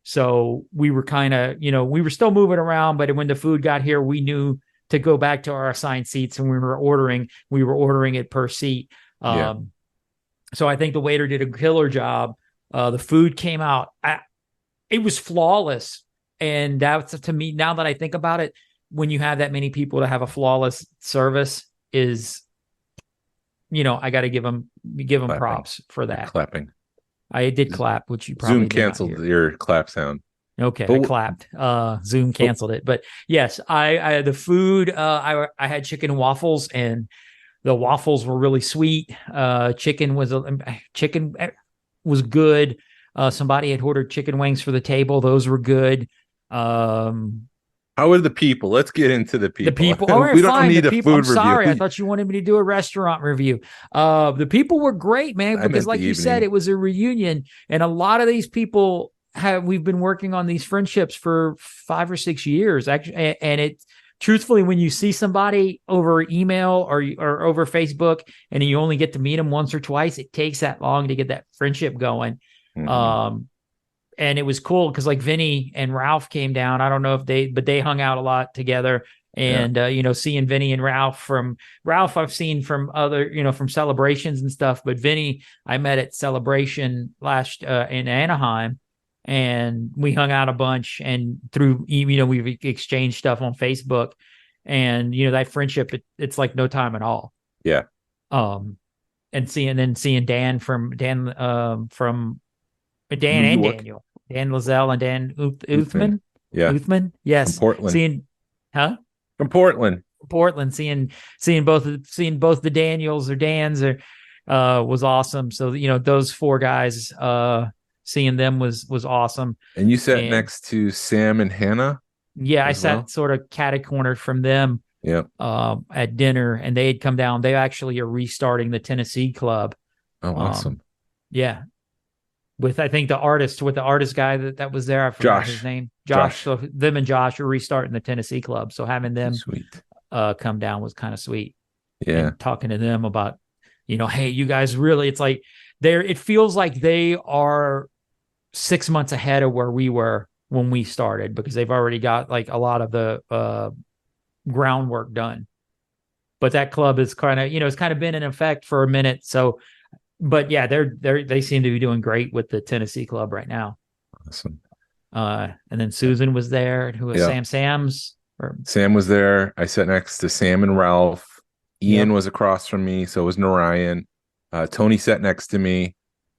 So we were kind of, we were still moving around, but when the food got here, we knew to go back to our assigned seats and we were ordering it per seat. So I think the waiter did a killer job. The food came out. It was flawless. And that's, to me, now that I think about it, when you have that many people to have a flawless service is, I got to give them Clapping. props for that. Clapping. I did clap, which you probably Zoom canceled your clap sound. Okay, I clapped. Zoom canceled it, but yes, the food. I had chicken and waffles, and the waffles were really sweet. Chicken was good. Somebody had ordered chicken wings for the table; those were good. How are the people? Let's get into the people. The people. All right, we fine. don't need the a people, food I'm sorry. review. I thought you wanted me to do a restaurant review. The people were great, man, because like you said, it was a reunion. And a lot of these people we've been working on these friendships for 5 or 6 years. Actually, and it truthfully, when you see somebody over email or over Facebook and you only get to meet them once or twice, it takes that long to get that friendship going. Mm-hmm. And it was cool because like Vinny and Ralph came down. I don't know if they hung out a lot together. And, seeing Vinny and Ralph I've seen from other, from celebrations and stuff. But Vinny, I met at Celebration last in Anaheim, and we hung out a bunch. And through, we've exchanged stuff on Facebook. And, that friendship, it's like no time at all. Yeah. and seeing Dan from Dan New and York. Daniel, Dan Lazelle and Dan Uthman. Uthman. Yeah. Uthman, yes. From Portland. From Portland. Portland, seeing both the Daniels or Dans was awesome. So those four guys, seeing them was awesome. And you sat next to Sam and Hannah. Yeah, I sat sort of catty cornered from them. Yeah. At dinner, and they had come down. They actually are restarting the Tennessee club. Oh, awesome. Yeah. With the artist guy that was there. I forgot his name. Josh. So them and Josh are restarting the Tennessee club. So having them come down was kind of sweet. Yeah. And talking to them about, hey, you guys really, it's like it feels like they are 6 months ahead of where we were when we started, because they've already got like a lot of the groundwork done. But that club is kind of, it's kind of been in effect for a minute. So, but yeah, they seem to be doing great with the Tennessee club right now. Awesome. And then Susan was there. Who was Sam was there. I sat next to Sam and Ralph. Ian was across from me. So was Narayan. Tony sat next to me.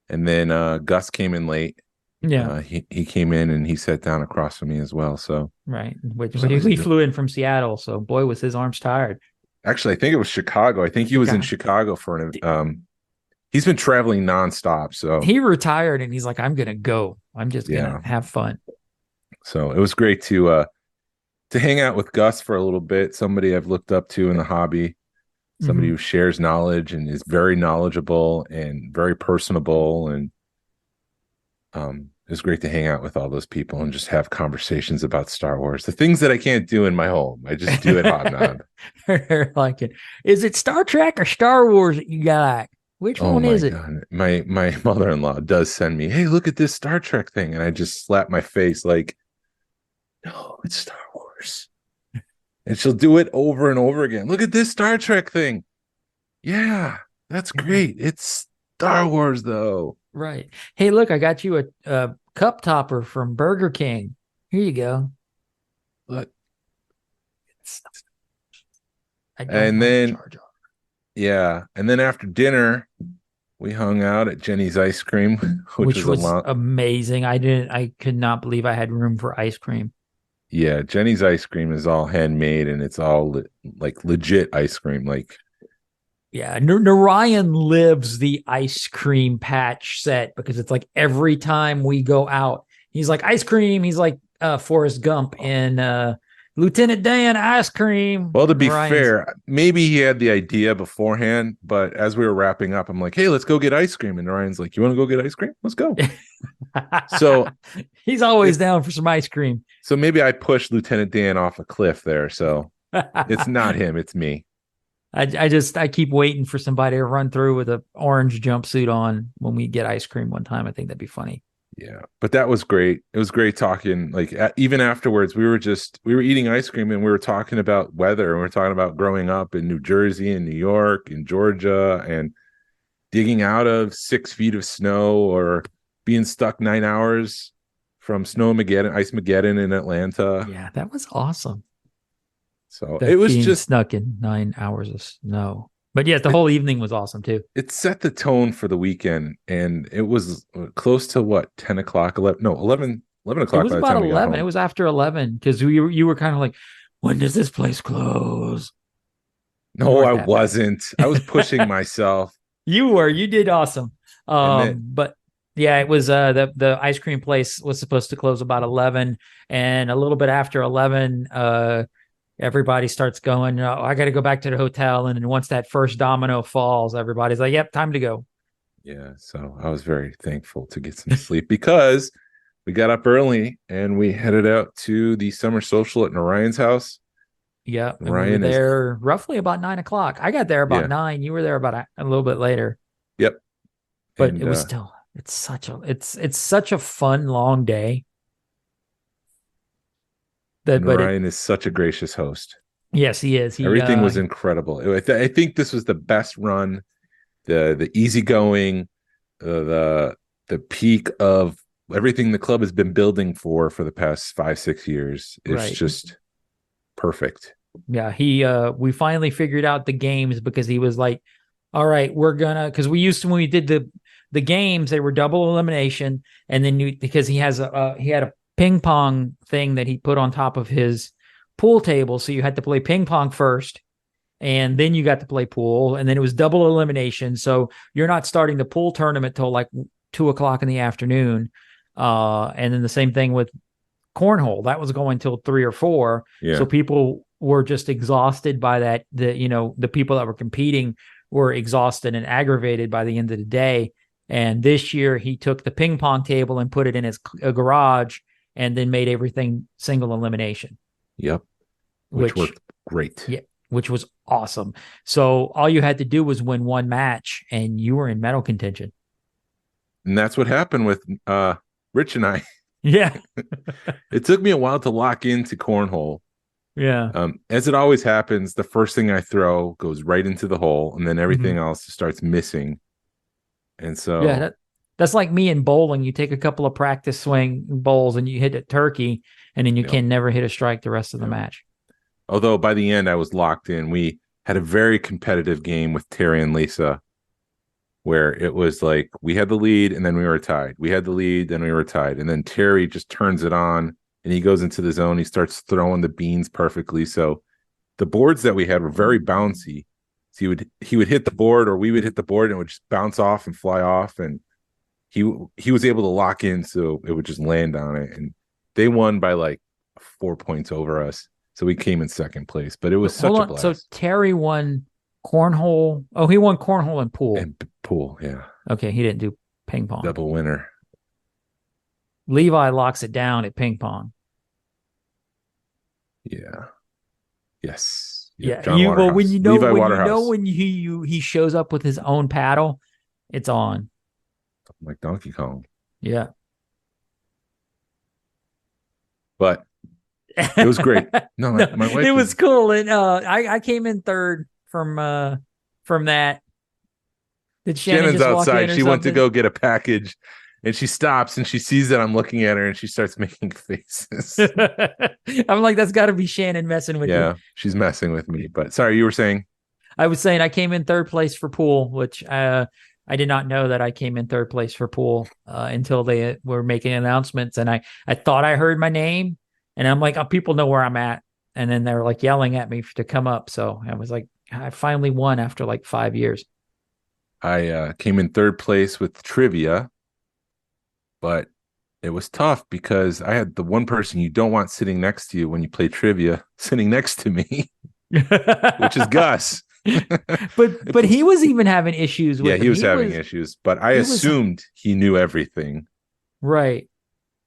And then Gus came in late. Yeah. He came in and he sat down across from me as well. So right. He flew in from Seattle. So boy, was his arms tired. Actually, I think it was Chicago. I think he was in Chicago for an he's been traveling nonstop. So he retired and he's like, I'm gonna go. I'm just gonna have fun. So it was great to hang out with Gus for a little bit. Somebody I've looked up to in the hobby, somebody who shares knowledge and is very knowledgeable and very personable. And it was great to hang out with all those people and just have conversations about Star Wars. The things that I can't do in my home, I just do at Hobnob. They're like it. Is it Star Trek or Star Wars that you got? Which one is it? God. My mother-in-law does send me, hey, look at this Star Trek thing. And I just slap my face like, no, it's Star Wars. And she'll do it over and over again. Look at this Star Trek thing. Yeah, that's great. It's Star Wars, though. Right. Hey, look, I got you a cup topper from Burger King. Here you go. Look. And then after dinner, we hung out at Jenny's Ice Cream, which was amazing. I could not believe I had room for ice cream. Yeah, Jenny's Ice Cream is all handmade and it's all like legit ice cream. Like, yeah, Narayan lives the ice cream patch set, because it's like every time we go out, he's like ice cream. He's like Forrest Gump and Lieutenant Dan ice cream. Well, to be fair, maybe he had the idea beforehand, but as we were wrapping up, I'm like, hey, let's go get ice cream. And Ryan's like, you want to go get ice cream? Let's go. So he's always down for some ice cream. So maybe I pushed Lieutenant Dan off a cliff there. So it's not him, it's me. I keep waiting for somebody to run through with an orange jumpsuit on when we get ice cream one time. I think that'd be funny. Yeah, but that was great. It was great talking. Like even afterwards, we were eating ice cream and we were talking about weather, and we were talking about growing up in New Jersey and New York and Georgia and digging out of 6 feet of snow or being stuck 9 hours from Ice Mageddon in Atlanta. Yeah, that was awesome. So it was just snuck in 9 hours of snow. But yeah, the whole evening was awesome too. It set the tone for the weekend, and it was close to what, 10 o'clock, 11 o'clock. It was about 11. It was after 11 because you were kind of like, when does this place close? No, I wasn't. I was pushing myself. You did awesome. But yeah, it was the ice cream place was supposed to close about 11, and a little bit after 11, everybody starts going, oh, I got to go back to the hotel. And then once that first domino falls, everybody's like, yep, time to go. Yeah. So I was very thankful to get some sleep because we got up early and we headed out to the summer social at Narayan's house. Yeah. Narayan we were there roughly about 9 o'clock. I got there about 9. You were there about a little bit later. Yep. But it was still, it's such a fun, long day. Narayan is such a gracious host. Yes, he is. Everything was incredible. I think this was the best run, the easygoing, the peak of everything the club has been building for the past 5-6 years. It's just perfect. Yeah, we finally figured out the games because he was like, all right, we're gonna, because we used to, when we did the games, they were double elimination, and then because he had a ping pong thing that he put on top of his pool table, so you had to play ping pong first, and then you got to play pool, and then it was double elimination. So you're not starting the pool tournament till like 2 o'clock in the afternoon. And then the same thing with cornhole, that was going till 3 or 4. Yeah. So people were just exhausted by that. The people that were competing were exhausted and aggravated by the end of the day. And this year he took the ping pong table and put it in his garage and then made everything single elimination. Yep. Which worked great. Yeah. Which was awesome. So all you had to do was win one match and you were in medal contention. And that's what happened with Rich and I. Yeah. It took me a while to lock into cornhole. Yeah. As it always happens, the first thing I throw goes right into the hole, and then everything else starts missing. And so, yeah, that's like me in bowling. You take a couple of practice swing bowls and you hit a turkey, and then you can never hit a strike the rest of the match. Although by the end I was locked in. We had a very competitive game with Terry and Lisa, where it was like we had the lead and then we were tied. We had the lead, then we were tied. And then Terry just turns it on and he goes into the zone. He starts throwing the beans perfectly. So the boards that we had were very bouncy. So he would hit the board, or we would hit the board, and it would just bounce off and fly off. And he was able to lock in, so it would just land on it. And they won by like 4 points over us. So we came in second place. But it was such a blast. So Terry won cornhole. Oh, he won cornhole and pool. And pool, yeah. Okay, he didn't do ping pong. Double winner. Levi locks it down at ping pong. Yeah. Yes. Yeah. John Waterhouse. When Waterhouse. when he shows up with his own paddle, it's on. Like Donkey Kong. Yeah. But it was great. No, my wife. It was cool, and I came in third from that. Did Shannon's outside. She went to go get a package, and she stops and she sees that I'm looking at her, and she starts making faces. I'm like, that's got to be Shannon messing with you. Yeah, she's messing with me. But sorry, you were saying? I was saying I came in third place for pool, which I did not know that I came in third place for pool until they were making announcements, and I thought I heard my name, and I'm like, oh, people know where I'm at, and then they're like yelling at me to come up. So I was like, I finally won after like 5 years. I came in third place with trivia, but it was tough because I had the one person you don't want sitting next to you when you play trivia sitting next to me, which is Gus. but he was even having issues with he was having issues, but I assumed he knew everything. Right.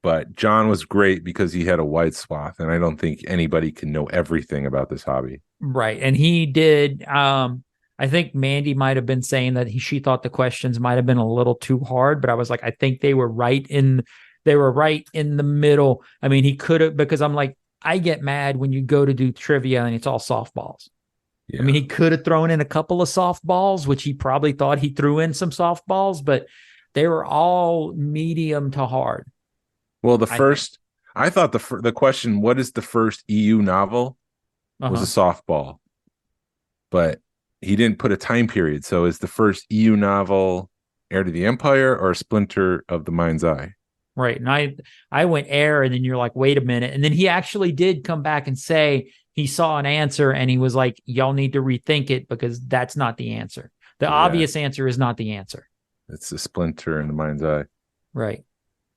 But John was great because he had a wide swath, and I don't think anybody can know everything about this hobby. Right. And he did. I think Mandy might have been saying that she thought the questions might have been a little too hard, but I was like, I think they were right in the middle. I mean, he could have, because I'm like, I get mad when you go to do trivia and it's all softballs. Yeah. I mean, he could have thrown in a couple of softballs, which he probably thought he threw in some softballs, but they were all medium to hard. Well, I thought the question, what is the first EU novel, was a softball, but he didn't put a time period. So is the first EU novel Heir to the Empire or Splinter of the Mind's Eye? Right. And I went Heir, and then you're like, wait a minute. And then he actually did come back and say he saw an answer, and he was like, y'all need to rethink it because that's not the answer. The obvious answer is not the answer. It's the Splinter in the Mind's Eye. Right.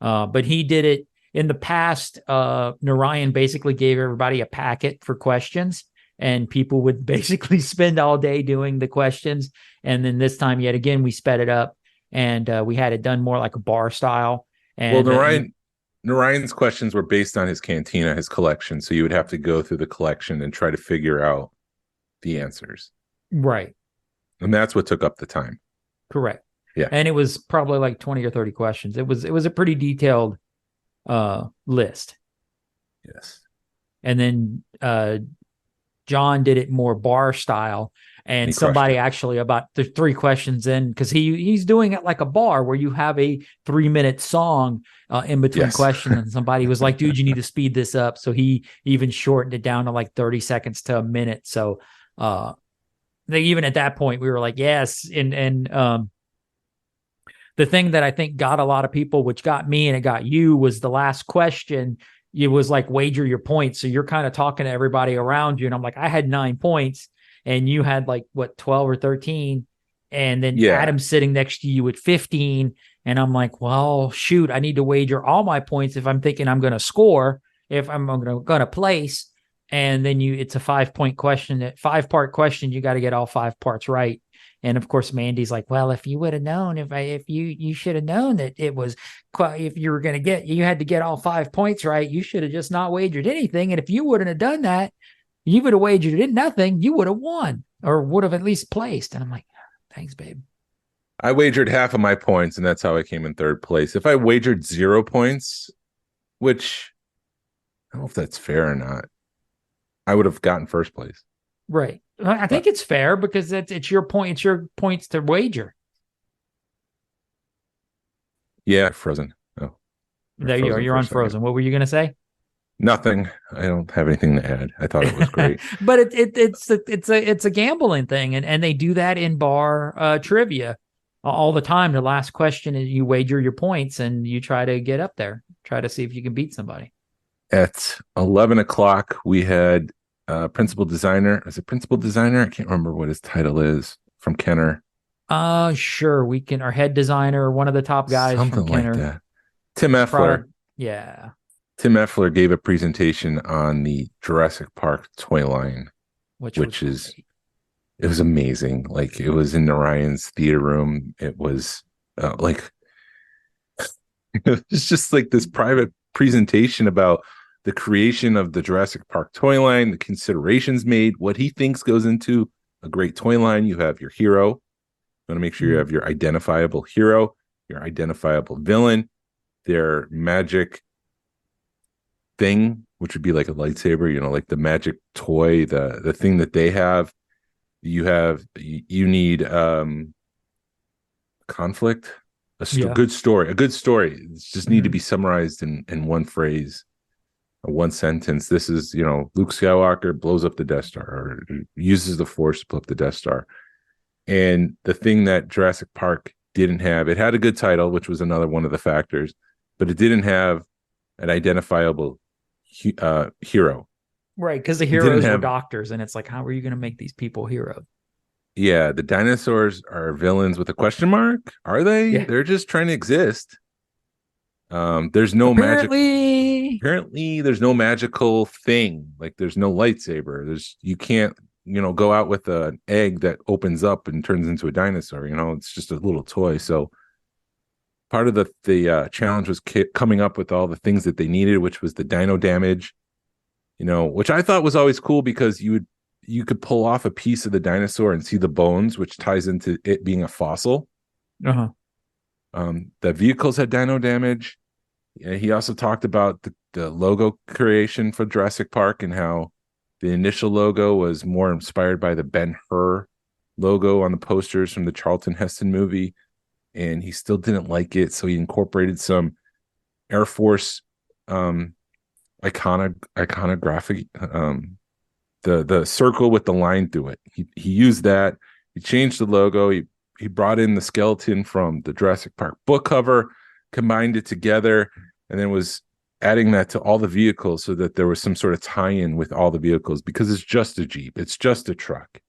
But he did it in the past. Narayan basically gave everybody a packet for questions, and people would basically spend all day doing the questions. And then this time, yet again, we sped it up, and we had it done more like a bar style. And Narayan's questions were based on his cantina, his collection. So you would have to go through the collection and try to figure out the answers. Right. And that's what took up the time. Correct. Yeah. And it was probably like 20 or 30 questions. It was a pretty detailed list. Yes. And then John did it more bar style, and somebody actually about the 3 questions in, because he's doing it like a bar where you have a 3-minute song in between questions, and somebody was like, dude, you need to speed this up. So he even shortened it down to like 30 seconds to a minute. So even at that point, we were like, yes. And the thing that I think got a lot of people, which got me and it got you, was the last question. It was like wager your points. So you're kind of talking to everybody around you. And I'm like, I had 9 points and you had like what, 12 or 13. And then Adam's sitting next to you at 15. And I'm like, well, shoot, I need to wager all my points if I'm thinking I'm going to score, if I'm going to place. And then it's a 5-point question, that 5-part question. You got to get all 5 parts right. And of course, Mandy's like, well, if you would have known, if you should have known that it was, if you were going to you had to get all 5 points right, you should have just not wagered anything. And if you wouldn't have done that, you would have wagered nothing. You would have won or would have at least placed. And I'm like, thanks, babe. I wagered half of my points, and that's how I came in 3rd place. If I wagered 0 points, which I don't know if that's fair or not, I would have gotten 1st place. Right. I think it's fair because it's your point. It's your points to wager. Yeah, frozen. Oh, there you are. You're unfrozen. What were you going to say? Nothing. I don't have anything to add. I thought it was great. But it's a gambling thing, and they do that in bar trivia all the time. The last question is you wager your points and you try to get up there, try to see if you can beat somebody. At 11 o'clock, we had principal designer. Is it principal designer? I can't remember what his title is from Kenner. Sure. We can, our head designer, one of the top guys Something from Kenner. like that. Tim Effler. Yeah. Tim Effler gave a presentation on the Jurassic Park toy line, which it was amazing. Like, it was in Narayan's theater room. It was like, it's just like this private presentation about the creation of the Jurassic Park toy line, the considerations made, what he thinks goes into a great toy line. You have your hero. You want to make sure you have your identifiable hero, your identifiable villain, their magic thing, which would be like a lightsaber, like the magic toy, the thing that they have. You need conflict, good story. A good story. It just need to be summarized in one phrase, one sentence. This is, Luke Skywalker blows up the Death Star, or uses the Force to blow up the Death Star. And the thing that Jurassic Park didn't have, it had a good title, which was another one of the factors, but it didn't have an identifiable hero. Right, because the heroes were doctors, and it's like, how are you going to make these people heroes? Yeah, the dinosaurs are villains with a question mark. Are they? Yeah. They're just trying to exist. There's no magic. Apparently, there's no magical thing. Like, there's no lightsaber. You can't, go out with an egg that opens up and turns into a dinosaur. It's just a little toy. So part of the challenge was coming up with all the things that they needed, which was the dino damage. Which I thought was always cool because you could pull off a piece of the dinosaur and see the bones, which ties into it being a fossil. Uh-huh. The vehicles had dino damage. He also talked about the logo creation for Jurassic Park and how the initial logo was more inspired by the Ben-Hur logo on the posters from the Charlton Heston movie, and he still didn't like it, so he incorporated some Air Force iconography, the circle with the line through it. He used that. He changed the logo. He brought in the skeleton from the Jurassic Park book cover, combined it together, and then was adding that to all the vehicles so that there was some sort of tie-in with all the vehicles, because it's just a Jeep. It's just a truck.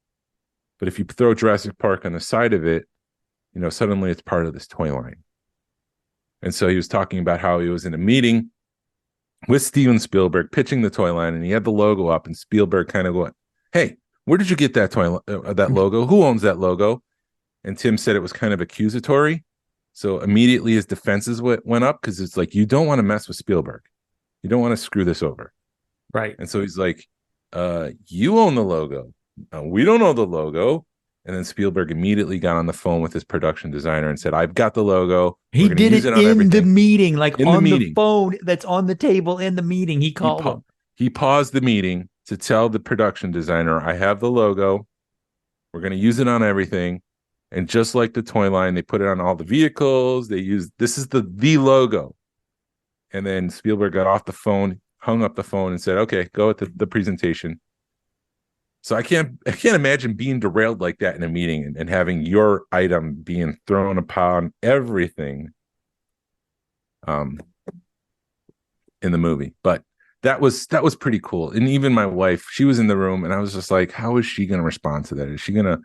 But if you throw Jurassic Park on the side of it, suddenly it's part of this toy line. And so he was talking about how he was in a meeting with Steven Spielberg pitching the toy line, and he had the logo up, and Spielberg kind of going, "Hey, where did you get that that logo? Who owns that logo?" And Tim said it was kind of accusatory. So immediately his defenses went up, because it's like, you don't want to mess with Spielberg. You don't want to screw this over. Right. And so he's like, you own the logo. We don't own the logo. And then Spielberg immediately got on the phone with his production designer and said, I've got the logo. He did it in the meeting, like on the phone that's on the table in the meeting. He called him. He paused the meeting to tell the production designer, I have the logo. We're going to use it on everything. And just like the toy line, they put it on all the vehicles. This is the logo. And then Spielberg got off the phone, hung up the phone, and said, okay, go with the presentation. So I can't imagine being derailed like that in a meeting and having your item being thrown upon everything in the movie. But that was pretty cool. And even my wife, she was in the room, and I was just like, how is she going to respond to that? Is she going to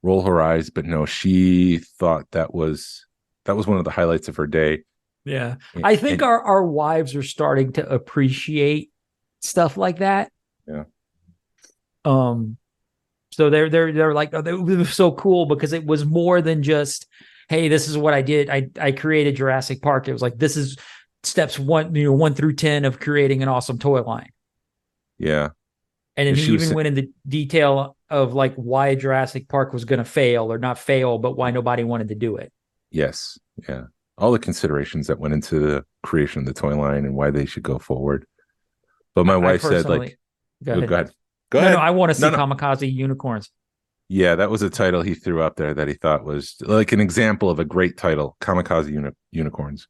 roll her eyes? But no, she thought that was one of the highlights of her day. Yeah. I think our wives are starting to appreciate stuff like that. Yeah. So they're like, oh, it was so cool because it was more than just, hey, this is what I did. I created Jurassic Park. It was like, this is steps 1 through 10 of creating an awesome toy line. Yeah. And then he even went into detail of like why Jurassic Park was going to fail or not fail, but why nobody wanted to do it. Yes. Yeah. All the considerations that went into the creation of the toy line and why they should go forward. But my wife said, like, go ahead. Go ahead. No, I want to see Kamikaze Unicorns. Yeah, that was a title he threw up there that he thought was like an example of a great title, Kamikaze Unicorns.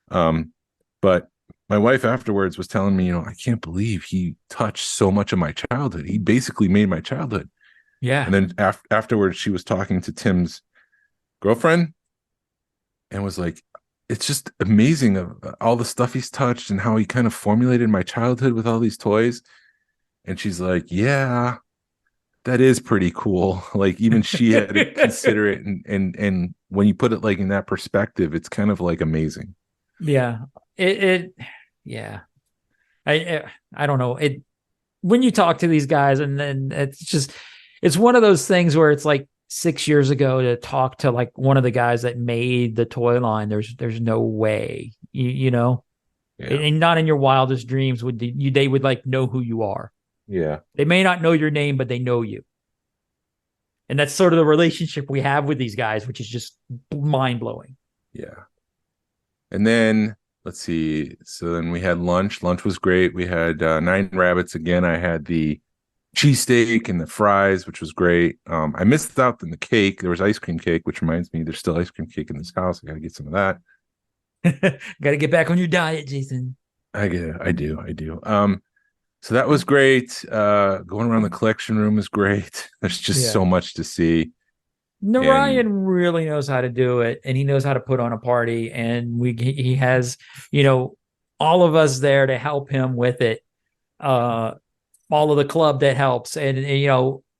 But my wife afterwards was telling me, I can't believe he touched so much of my childhood. He basically made my childhood. Yeah. And then afterwards, she was talking to Tim's girlfriend and was like, it's just amazing of all the stuff he's touched and how he kind of formulated my childhood with all these toys. And she's like, yeah, that is pretty cool. Like even she had to consider it. And when you put it like in that perspective, it's kind of like amazing. Yeah. Yeah. I don't know. When you talk to these guys and then it's one of those things where it's like 6 years ago to talk to like one of the guys that made the toy line. There's no way, Yeah. And not in your wildest dreams they would like know who you are. Yeah. They may not know your name, but they know you. And that's sort of the relationship we have with these guys, which is just mind blowing. Yeah. And then let's see. So then we had lunch. Lunch was great. We had 9 rabbits again. I had the cheesesteak and the fries, which was great. I missed out on the cake. There was ice cream cake, which reminds me there's still ice cream cake in this house. I got to get some of that. Got to get back on your diet, Jason. I do. So that was great. Going around the collection room is great. There's just so much to see. Narayan really knows how to do it, and he knows how to put on a party. And he has, all of us there to help him with it. All of the club that helps, and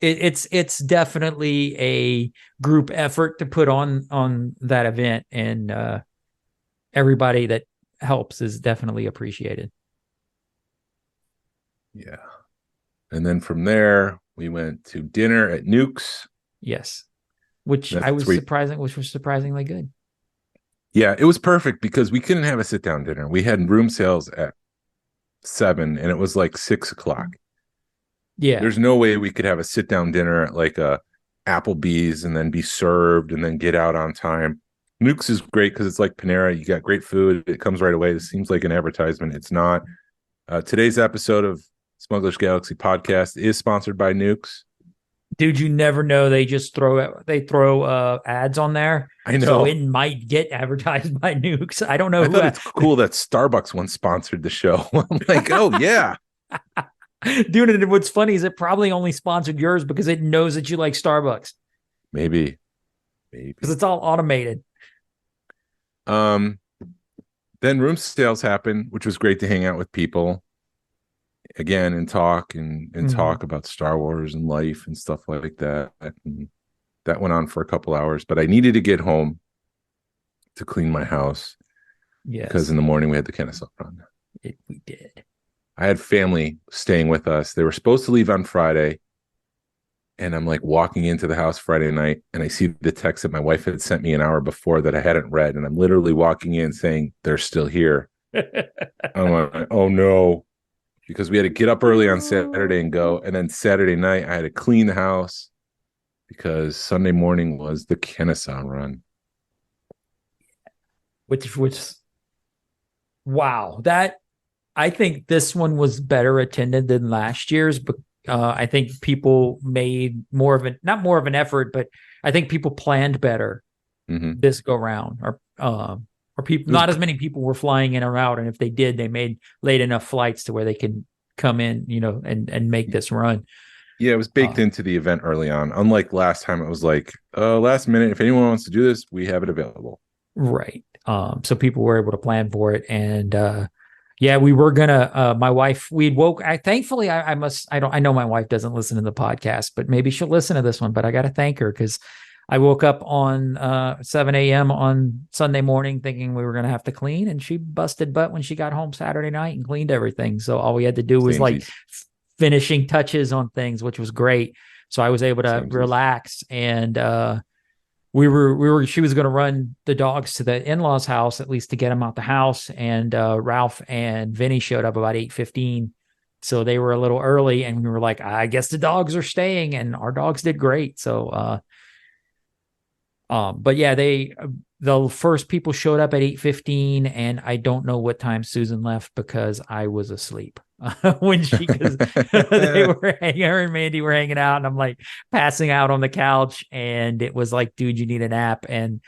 it's definitely a group effort to put on that event, and everybody that helps is definitely appreciated. Yeah. And then from there, we went to dinner at Nuke's. Yes. Which was surprisingly good. Yeah, it was perfect because we couldn't have a sit-down dinner. We had room sales at 7 and it was like 6:00. Yeah. There's no way we could have a sit-down dinner at like a Applebee's and then be served and then get out on time. Nuke's is great because it's like Panera. You got great food. It comes right away. It seems like an advertisement. It's not. Today's episode of Smuggler's Galaxy podcast is sponsored by Nuke's. Dude, you never know. They just throw ads on there. I know. So it might get advertised by Nuke's. I don't know. I thought it's cool that Starbucks once sponsored the show. I'm like, oh yeah. Dude, and what's funny is it probably only sponsored yours because it knows that you like Starbucks. Maybe. Because it's all automated. Then room sales happened, which was great to hang out with people again and talk and talk about Star Wars and life and stuff like that. And that went on for a couple hours, but I needed to get home to clean my house. Yes. Because in the morning we had the Kennesaw Run. We did. I had family staying with us. They were supposed to leave on Friday. And I'm like walking into the house Friday night and I see the text that my wife had sent me an hour before that I hadn't read. And I'm literally walking in saying, they're still here. I'm like, oh no. Because we had to get up early on Saturday and go. And then Saturday night, I had to clean the house because Sunday morning was the Kennesaw Run. Which, wow. I think this one was better attended than last year's, but I think people made not more of an effort, but I think people planned better this go round, or people, not as many people were flying in or out. And if they did, they made late enough flights to where they can come in, and make this run. Yeah, it was baked into the event early on. Unlike last time, it was like, last minute. If anyone wants to do this, we have it available. Right. So people were able to plan for it. And yeah, we were gonna my wife, thankfully I know my wife doesn't listen to the podcast, but maybe she'll listen to this one. But I gotta thank her because I woke up on 7 a.m. on Sunday morning thinking we were gonna have to clean, and she busted butt when she got home Saturday night and cleaned everything. So all we had to do was like finishing touches on things, which was great. So I was able to relax, and she was going to run the dogs to the in-laws house, at least to get them out the house. And Ralph and Vinny showed up about 8:15. So they were a little early, and we were like, I guess the dogs are staying, and our dogs did great. So, but yeah, the first people showed up at 8:15, and I don't know what time Susan left because I was asleep because her and Mandy were hanging out, and I'm like passing out on the couch, and it was like, dude, you need a nap. And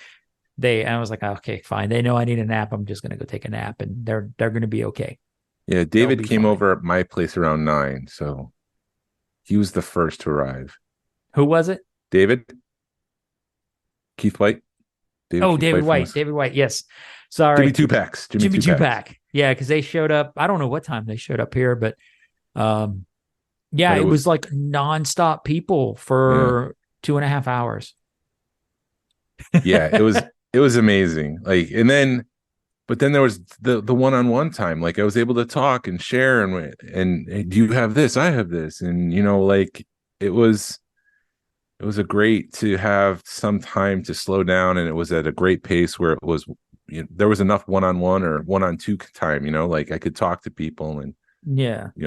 I was like, okay, fine. They know I need a nap. I'm just going to go take a nap, and they're going to be okay. Yeah. David came over at my place around 9. So he was the first to arrive. Who was it? David Keith White. David White. Yes. Sorry. Jimmy Two Packs. Jimmy Two Pack. Yeah. Cause they showed up. I don't know what time they showed up here, but it was like nonstop people for 2.5 hours. Yeah. It was amazing. Like, but then there was the one-on-one time. Like I was able to talk and share and hey, do you have this? I have this. And like it was a great to have some time to slow down, and it was at a great pace where it was, there was enough one-on-one or one-on-two time, like I could talk to people. And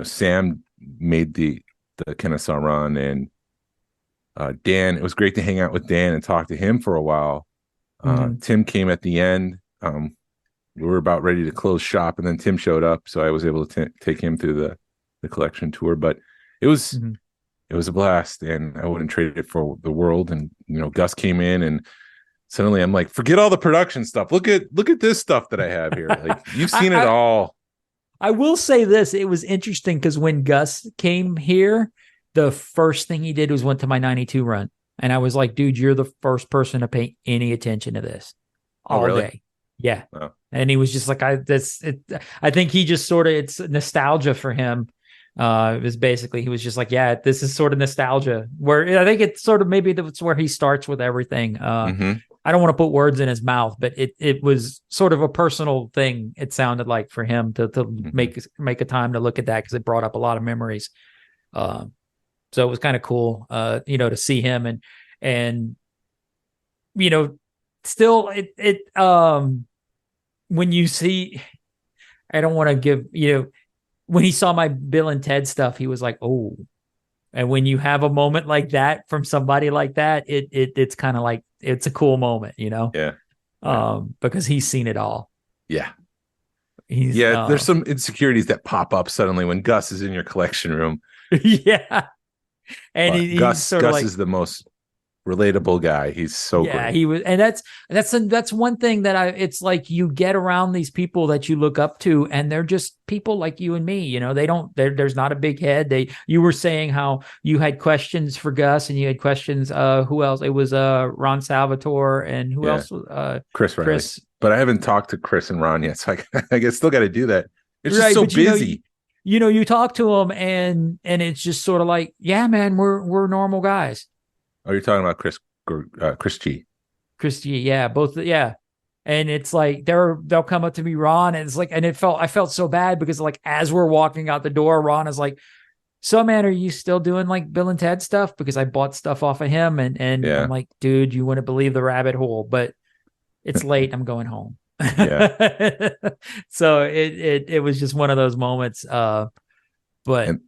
Sam made the Kennesaw Run, and Dan, it was great to hang out with Dan and talk to him for a while. Tim came at the end. We were about ready to close shop, and then Tim showed up, so I was able to take him through the collection tour. But it was it was a blast, and I wouldn't trade it for the world. And Gus came in, and suddenly I'm like, forget all the production stuff. Look at this stuff that I have here. Like you've seen it all. I will say this: it was interesting because when Gus came here, the first thing he did was went to my 92 run, and I was like, "Dude, you're the first person to pay any attention to this all day." Yeah, oh. And he was just like, I think he just sort of, it's nostalgia for him. It was basically, he was just like, yeah, this is sort of nostalgia, where I think it's sort of, maybe that's where he starts with everything. I don't want to put words in his mouth, but it was sort of a personal thing. It sounded like for him to make a time to look at that, because it brought up a lot of memories. So it was kind of cool, to see him and still when you see, I don't want to give, when he saw my Bill and Ted stuff, he was like, oh. And when you have a moment like that from somebody like that, it's kind of like, it's a cool moment, Yeah. Because he's seen it all. Yeah. There's some insecurities that pop up suddenly when Gus is in your collection room. Yeah. And Gus is the most relatable guy. He's so great. Yeah, he was, and that's one thing that it's like, you get around these people that you look up to, and they're just people like you and me. There's not a big head. You were saying how you had questions for Gus, and you had questions. Who else? It was Ron Salvatore, and who else? Chris Riley. But I haven't talked to Chris and Ron yet, so I guess still got to do that. It's just so busy. You talk to them, and it's just sort of like, yeah, man, we're normal guys. Oh, you're talking about Chris G. Chris G, yeah, both, yeah. And it's like they'll come up to me, Ron, and it's like, and I felt so bad because like as we're walking out the door, Ron is like, "So man, are you still doing like Bill and Ted stuff?" Because I bought stuff off of him, and I'm like, dude, you wouldn't believe the rabbit hole, but it's late. I'm going home. Yeah. So it was just one of those moments. But and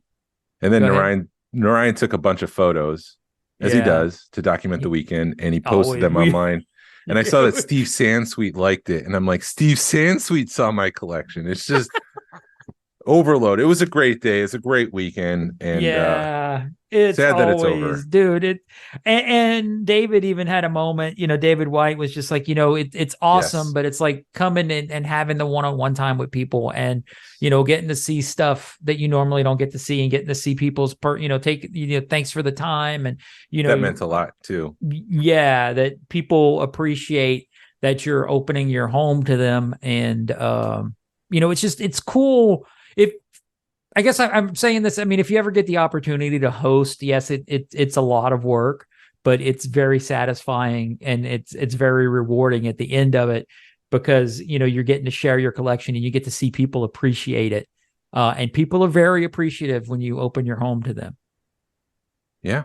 then Narayan took a bunch of photos, as he does, to document the weekend, and he posted them online. And I saw that Steve Sansweet liked it, and I'm like, Steve Sansweet saw my collection. It's just overload. It was a great day. It's a great weekend, and Yeah, it's sad that it's always, over. dude. And David even had a moment. David White was just like, it's awesome, Yes. but it's like coming and having the one-on-one time with people, and getting to see stuff that you normally don't get to see, and getting to see people's thanks for the time, and That meant a lot too. yeah, that people appreciate that you're opening your home to them, and it's cool. If I guess I'm saying this. I mean, if you ever get the opportunity to host, yes, it's a lot of work, but it's very satisfying, and it's very rewarding at the end of it, because you're getting to share your collection, and you get to see people appreciate it, and people are very appreciative when you open your home to them. Yeah,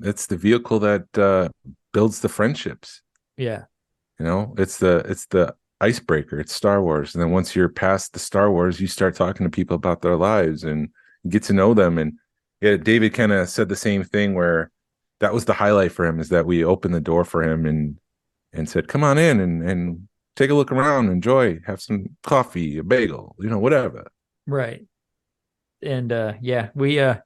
it's the vehicle that builds the friendships. Yeah, It's the icebreaker. It's Star Wars, and then once you're past the Star Wars, you start talking to people about their lives and get to know them. And yeah, David kind of said the same thing, where that was the highlight for him, is that we opened the door for him and said, "Come on in and take a look around, enjoy, have some coffee, a bagel, whatever." right. And we I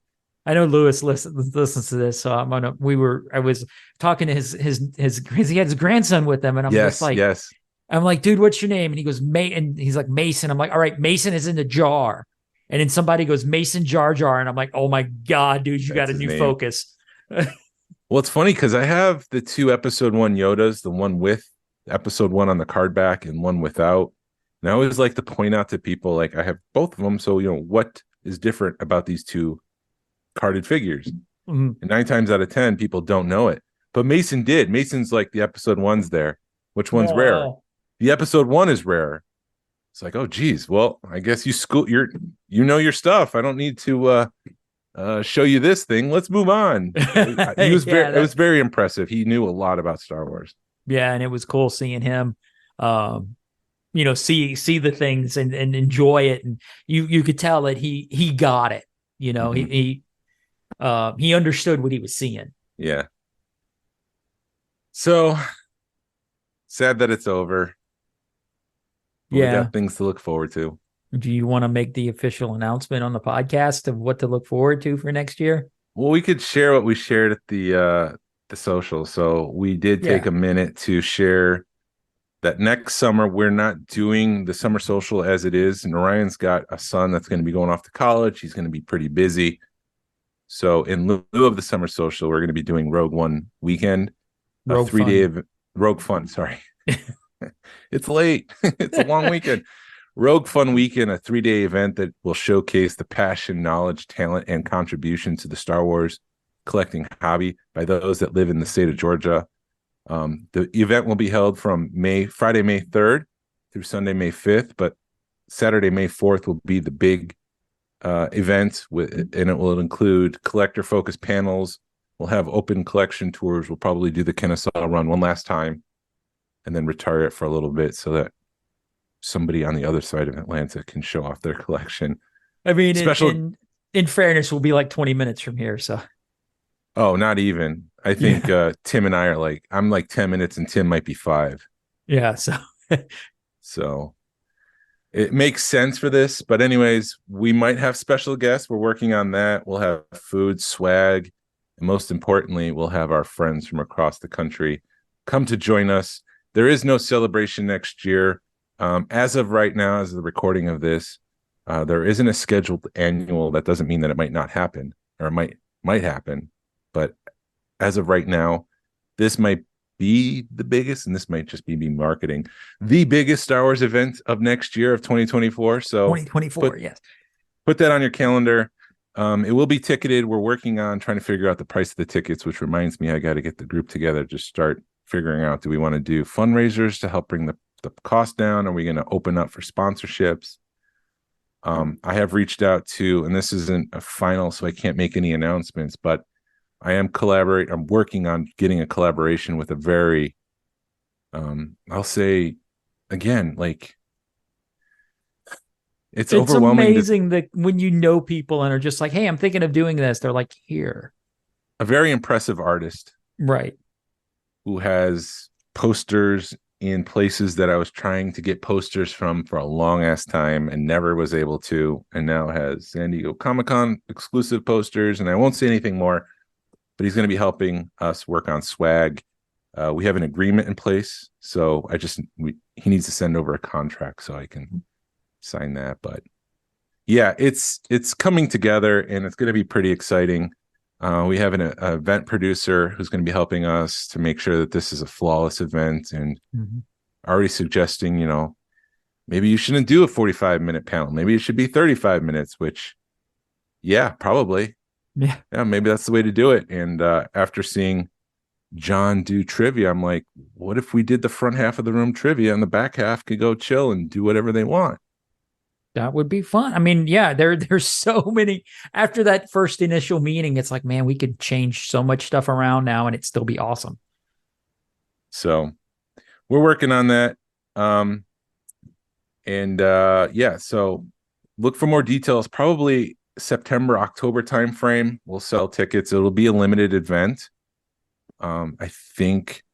know Lewis listens to this, so I was talking to his he had his grandson with them, and I'm just like, Yes. I'm like, dude, what's your name? And he goes, and he's like, Mason. I'm like, all right, Mason is in the jar. And then somebody goes, Mason Jar Jar. And I'm like, oh my God, dude, you got a new focus. Well, it's funny because I have the 2 episode 1 Yodas, the one with episode 1 on the card back and one without. And I always like to point out to people, like, I have both of them. So, what is different about these 2 carded figures? Mm-hmm. And 9 times out of 10, people don't know it. But Mason did. Mason's like the episode 1's there. Which one's rare? The episode 1 is rare. It's like, oh, geez. Well, I guess you know your stuff. I don't need to show you this thing. Let's move on. It was very impressive. He knew a lot about Star Wars. Yeah, and it was cool seeing him, see the things and enjoy it, and you could tell that he got it. Mm-hmm. He understood what he was seeing. Yeah. So sad that it's over. But we got things to look forward to. Do you want to make the official announcement on the podcast of what to look forward to for next year? Well, we could share what we shared at the social. So we did take a minute to share that next summer we're not doing the summer social as it is. And Narayan's got a son that's going to be going off to college. He's going to be pretty busy. So in lieu of the summer social, we're going to be doing Rogue One weekend, a 3-day Rogue Fun. Sorry. It's late. It's a long weekend. Rogue Fun Weekend, a 3-day event that will showcase the passion, knowledge, talent, and contribution to the Star Wars collecting hobby by those that live in the state of Georgia. The event will be held from Friday, May 3rd through Sunday, May 5th, but Saturday, May 4th will be the big event, and it will include collector-focused panels. We'll have open collection tours. We'll probably do the Kennesaw Run one last time and then retire it for a little bit so that somebody on the other side of Atlanta can show off their collection. I mean, in fairness, we'll be like 20 minutes from here. So, oh, not even. I think Tim and I are like, I'm like 10 minutes and Tim might be 5. Yeah. So it makes sense for this. But anyways, we might have special guests. We're working on that. We'll have food, swag, and most importantly, we'll have our friends from across the country come to join us. There is no celebration next year. As of right now, as of the recording of this, there isn't a scheduled annual. That doesn't mean that it might not happen, or it might happen. But as of right now, this might be the biggest, and this might just be me marketing the biggest Star Wars event of next year of 2024. So 2024, yes. Put that on your calendar. It will be ticketed. We're working on trying to figure out the price of the tickets, which reminds me, I got to get the group together to start figuring out, do we want to do fundraisers to help bring the cost down? Are we going to open up for sponsorships? I have reached out to, and this isn't a final, so I can't make any announcements, but I am I'm working on getting a collaboration with a very, I'll say again, like, it's overwhelming. It's amazing that when you know people and are just like, hey, I'm thinking of doing this, they're like, here. A very impressive artist. Right. Who has posters in places that I was trying to get posters from for a long ass time and never was able to, and now has San Diego Comic-Con exclusive posters. And I won't say anything more, but he's going to be helping us work on swag. We have an agreement in place, so he needs to send over a contract so I can sign that. But yeah, it's coming together, and it's going to be pretty exciting. We have an event producer who's going to be helping us to make sure that this is a flawless event, and already suggesting, maybe you shouldn't do a 45-minute panel. Maybe it should be 35 minutes, which, yeah, probably. Yeah, maybe that's the way to do it. And after seeing John do trivia, I'm like, what if we did the front half of the room trivia and the back half could go chill and do whatever they want? That would be fun. I mean, yeah, there's so many. After that first initial meeting, it's like, man, we could change so much stuff around now and it'd still be awesome. So we're working on that. So look for more details. Probably September, October timeframe. We'll sell tickets. It'll be a limited event. I think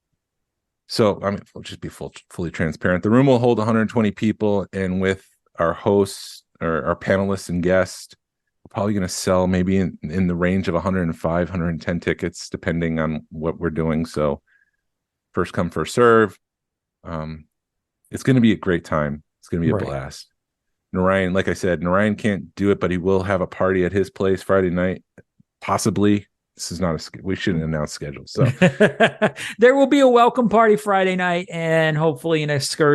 so. I mean, we'll just be fully transparent. The room will hold 120 people, and with our hosts or our panelists and guests, we're probably going to sell maybe in the range of 105, 110 tickets, depending on what we're doing. So first come, first serve. It's going to be a great time. It's going to be a blast. Narayan, like I said, Narayan can't do it, but he will have a party at his place Friday night, possibly. This is not we shouldn't announce schedules. So there will be a welcome party Friday night, and hopefully an excursions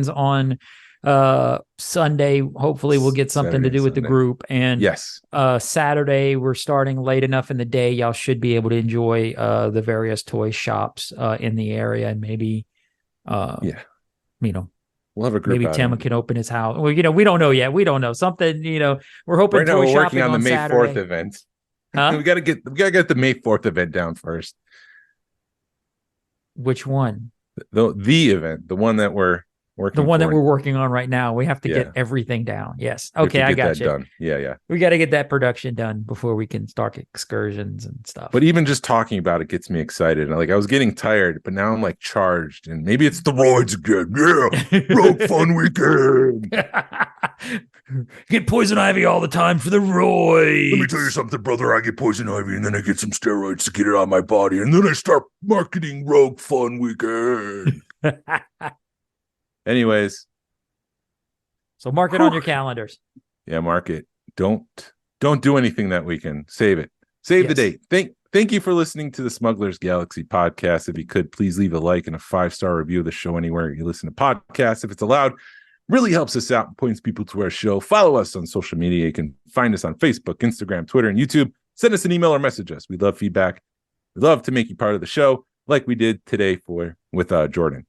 on Sunday. Hopefully we'll get something Saturday, to do with the group. And yes, Saturday we're starting late enough in the day. Y'all should be able to enjoy the various toy shops in the area, and maybe we'll have a group. Maybe Tim can open his house. Well, we don't know yet. We don't know. Something, we're hoping. Right now, we're working on the May 4th event. Huh? we gotta get the May 4th event down first. Which one? The event, the one that we're working. The one that we're working on right now. We have to get everything down. Yes. Okay, I got you. Done. Yeah. We got to get that production done before we can start excursions and stuff. But even just talking about it gets me excited. And I was getting tired, but now I'm charged. And maybe it's the rides again. Yeah, Rogue Fun Weekend. Get poison ivy all the time for the roids. Let me tell you something, brother. I get poison ivy, and then I get some steroids to get it on my body, and then I start marketing Rogue Fun Weekend. Anyways, so mark it on your calendars. Yeah, mark it. Don't do anything that weekend. Save it. Save the date. Thank you for listening to the Smugglers Galaxy podcast. If you could, please leave a like and a 5-star review of the show anywhere you listen to podcasts. If it's allowed, really helps us out and points people to our show. Follow us on social media. You can find us on Facebook, Instagram, Twitter, and YouTube. Send us an email or message us. We love feedback. We love to make you part of the show, like we did today with Jordan.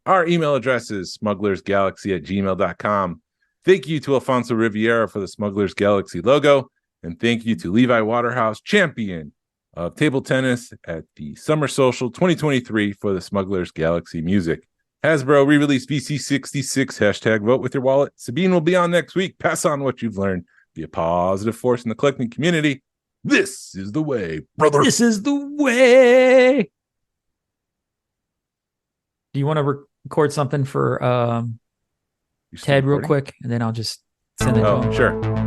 Our email address is smugglersgalaxy@gmail.com. Thank you to Alfonso Riviera for the Smugglers Galaxy logo. And thank you to Levi Waterhouse, champion of table tennis at the Summer Social 2023 for the Smugglers Galaxy music. Hasbro re-released VC66, hashtag vote with your wallet. Sabine will be on next week. Pass on what you've learned. Be a positive force in the collecting community. This is the way, brother. This is the way. Do you want to record something for Ted real quick, and then I'll just send it to him? Sure.